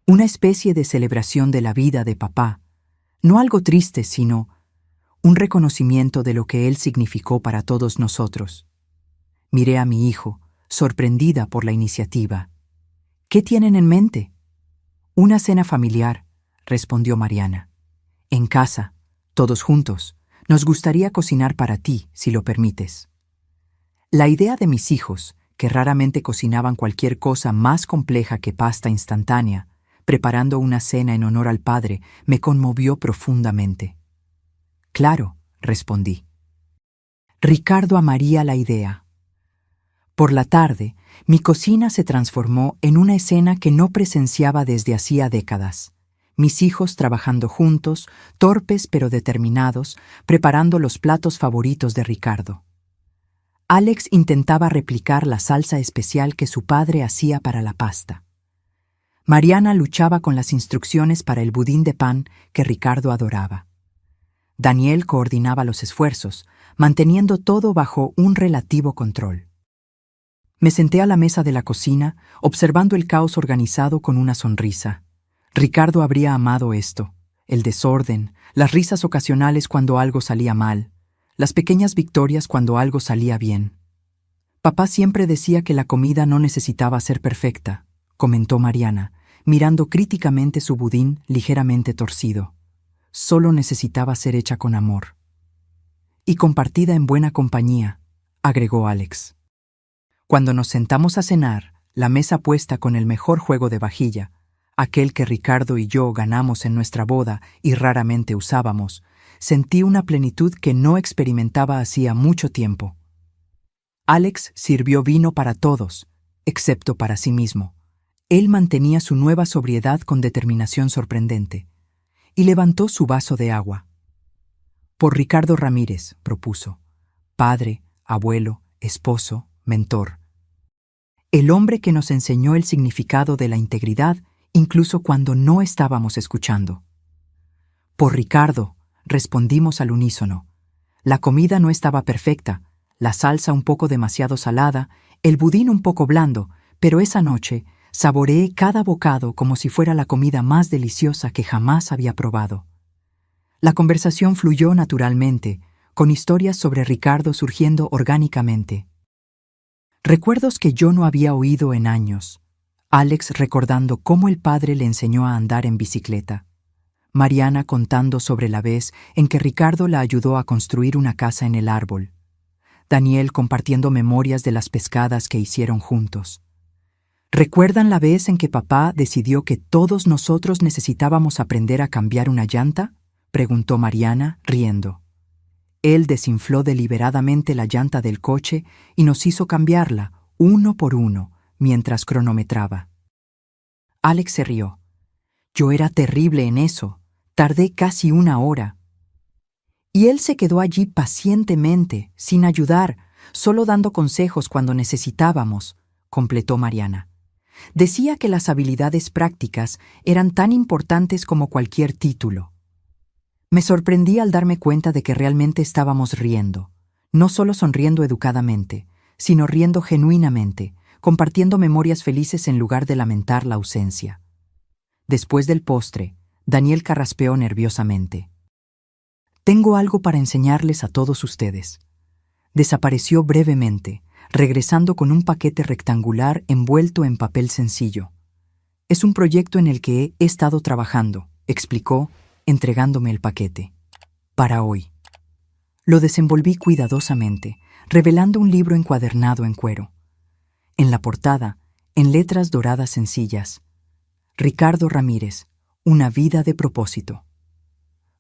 Una especie de celebración de la vida de papá. No algo triste, sino un reconocimiento de lo que él significó para todos nosotros». Miré a mi hijo, sorprendida por la iniciativa. «¿Qué tienen en mente?» «Una cena familiar», respondió Mariana. «En casa, todos juntos. Nos gustaría cocinar para ti, si lo permites». La idea de mis hijos, que raramente cocinaban cualquier cosa más compleja que pasta instantánea, preparando una cena en honor al padre, me conmovió profundamente. «Claro», respondí. Ricardo amaría la idea. Por la tarde, mi cocina se transformó en una escena que no presenciaba desde hacía décadas. Mis hijos trabajando juntos, torpes pero determinados, preparando los platos favoritos de Ricardo. Alex intentaba replicar la salsa especial que su padre hacía para la pasta. Mariana luchaba con las instrucciones para el budín de pan que Ricardo adoraba. Daniel coordinaba los esfuerzos, manteniendo todo bajo un relativo control. Me senté a la mesa de la cocina, observando el caos organizado con una sonrisa. Ricardo habría amado esto: el desorden, las risas ocasionales cuando algo salía mal, las pequeñas victorias cuando algo salía bien. «Papá siempre decía que la comida no necesitaba ser perfecta», comentó Mariana, mirando críticamente su budín ligeramente torcido. «Solo necesitaba ser hecha con amor». «Y compartida en buena compañía», agregó Alex. Cuando nos sentamos a cenar, la mesa puesta con el mejor juego de vajilla, aquel que Ricardo y yo ganamos en nuestra boda y raramente usábamos, sentí una plenitud que no experimentaba hacía mucho tiempo. Alex sirvió vino para todos, excepto para sí mismo. Él mantenía su nueva sobriedad con determinación sorprendente, y levantó su vaso de agua. Por Ricardo Ramírez, propuso, padre, abuelo, esposo, mentor. El hombre que nos enseñó el significado de la integridad incluso cuando no estábamos escuchando. Por Ricardo, respondimos al unísono. La comida no estaba perfecta, la salsa un poco demasiado salada, el budín un poco blando, pero esa noche saboreé cada bocado como si fuera la comida más deliciosa que jamás había probado. La conversación fluyó naturalmente, con historias sobre Ricardo surgiendo orgánicamente. Recuerdos que yo no había oído en años. Alex recordando cómo el padre le enseñó a andar en bicicleta. Mariana contando sobre la vez en que Ricardo la ayudó a construir una casa en el árbol. Daniel compartiendo memorias de las pescadas que hicieron juntos. ¿Recuerdan la vez en que papá decidió que todos nosotros necesitábamos aprender a cambiar una llanta? Preguntó Mariana, riendo. Él desinfló deliberadamente la llanta del coche y nos hizo cambiarla, uno por uno, mientras cronometraba. Alex se rió. Yo era terrible en eso. Tardé casi 1 hora. Y él se quedó allí pacientemente, sin ayudar, solo dando consejos cuando necesitábamos, completó Mariana. Decía que las habilidades prácticas eran tan importantes como cualquier título. Me sorprendí al darme cuenta de que realmente estábamos riendo, no solo sonriendo educadamente, sino riendo genuinamente, compartiendo memorias felices en lugar de lamentar la ausencia. Después del postre, Daniel carraspeó nerviosamente. Tengo algo para enseñarles a todos ustedes. Desapareció brevemente, regresando con un paquete rectangular envuelto en papel sencillo. Es un proyecto en el que he estado trabajando, explicó, entregándome el paquete. Para hoy. Lo desenvolví cuidadosamente, revelando un libro encuadernado en cuero. En la portada, en letras doradas sencillas, Ricardo Ramírez, una vida de propósito.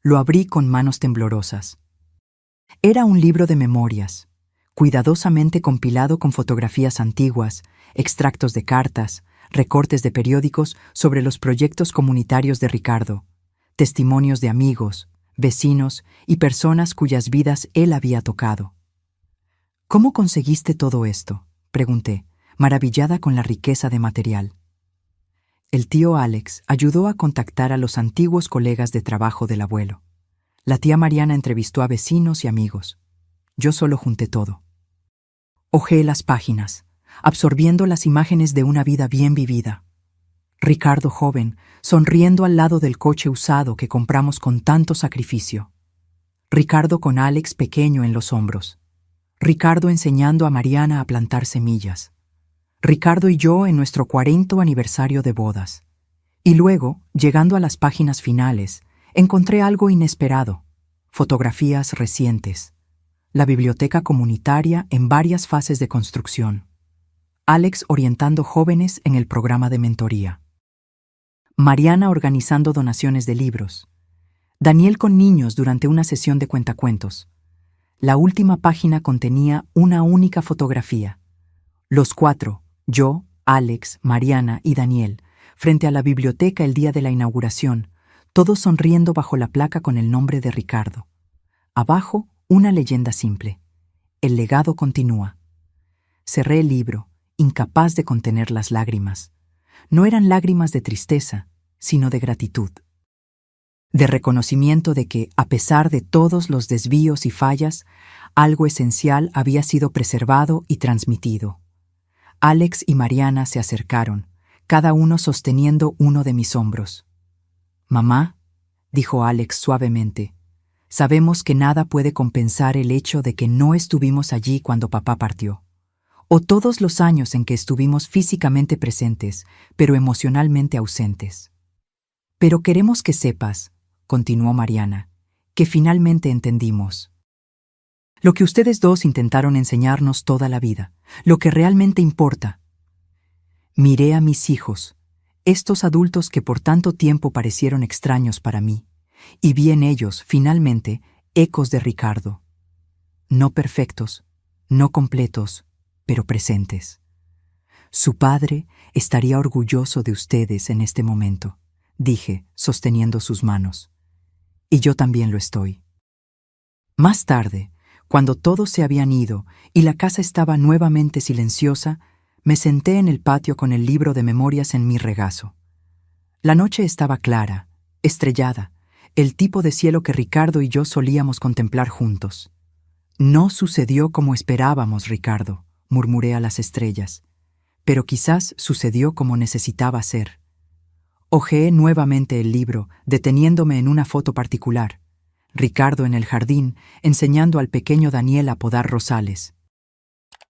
Lo abrí con manos temblorosas. Era un libro de memorias, cuidadosamente compilado con fotografías antiguas, extractos de cartas, recortes de periódicos sobre los proyectos comunitarios de Ricardo, testimonios de amigos, vecinos y personas cuyas vidas él había tocado. ¿Cómo conseguiste todo esto?, pregunté, maravillada con la riqueza de material. El tío Alex ayudó a contactar a los antiguos colegas de trabajo del abuelo. La tía Mariana entrevistó a vecinos y amigos. Yo solo junté todo. Hojeé las páginas, absorbiendo las imágenes de una vida bien vivida. Ricardo joven, sonriendo al lado del coche usado que compramos con tanto sacrificio. Ricardo con Alex pequeño en los hombros. Ricardo enseñando a Mariana a plantar semillas. Ricardo y yo en nuestro 40º aniversario de bodas. Y luego, llegando a las páginas finales, encontré algo inesperado. Fotografías recientes. La biblioteca comunitaria en varias fases de construcción. Alex orientando jóvenes en el programa de mentoría. Mariana organizando donaciones de libros. Daniel con niños durante una sesión de cuentacuentos. La última página contenía una única fotografía. Los 4, yo, Alex, Mariana y Daniel, frente a la biblioteca el día de la inauguración, todos sonriendo bajo la placa con el nombre de Ricardo. Abajo, una leyenda simple. El legado continúa. Cerré el libro, incapaz de contener las lágrimas. No eran lágrimas de tristeza, sino de gratitud. De reconocimiento de que, a pesar de todos los desvíos y fallas, algo esencial había sido preservado y transmitido. Alex y Mariana se acercaron, cada uno sosteniendo uno de mis hombros. «Mamá», dijo Alex suavemente, «sabemos que nada puede compensar el hecho de que no estuvimos allí cuando papá partió, o todos los años en que estuvimos físicamente presentes, pero emocionalmente ausentes. Pero queremos que sepas», continuó Mariana, «que finalmente entendimos. Lo que ustedes dos intentaron enseñarnos toda la vida, lo que realmente importa. Miré a mis hijos, estos adultos que por tanto tiempo parecieron extraños para mí, y vi en ellos, finalmente, ecos de Ricardo. No perfectos, no completos, pero presentes. Su padre estaría orgulloso de ustedes en este momento, dije, sosteniendo sus manos. Y yo también lo estoy. Más tarde, cuando todos se habían ido y la casa estaba nuevamente silenciosa, me senté en el patio con el libro de memorias en mi regazo. La noche estaba clara, estrellada, el tipo de cielo que Ricardo y yo solíamos contemplar juntos. No sucedió como esperábamos, Ricardo, murmuré a las estrellas, pero quizás sucedió como necesitaba ser. Hojeé nuevamente el libro, deteniéndome en una foto particular. Ricardo en el jardín, enseñando al pequeño Daniel a podar rosales.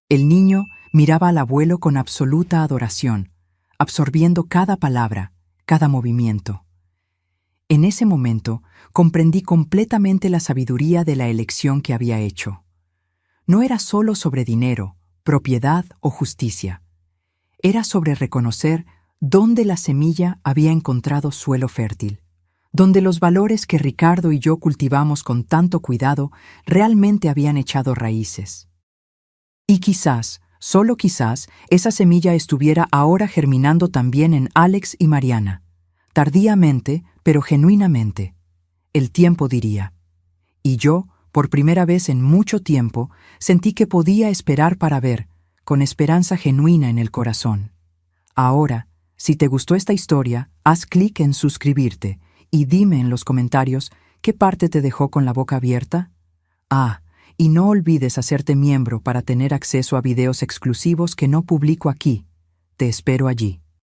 El niño miraba al abuelo con absoluta adoración, absorbiendo cada palabra, cada movimiento. En ese momento comprendí completamente la sabiduría de la elección que había hecho. No era solo sobre dinero, propiedad o justicia. Era sobre reconocer dónde la semilla había encontrado suelo fértil, donde los valores que Ricardo y yo cultivamos con tanto cuidado realmente habían echado raíces. Y quizás, solo quizás, esa semilla estuviera ahora germinando también en Alex y Mariana. Tardíamente, pero genuinamente. El tiempo diría. Y yo, por primera vez en mucho tiempo, sentí que podía esperar para ver, con esperanza genuina en el corazón. Ahora, si te gustó esta historia, haz clic en suscribirte y dime en los comentarios qué parte te dejó con la boca abierta. Y no olvides hacerte miembro para tener acceso a videos exclusivos que no publico aquí. Te espero allí.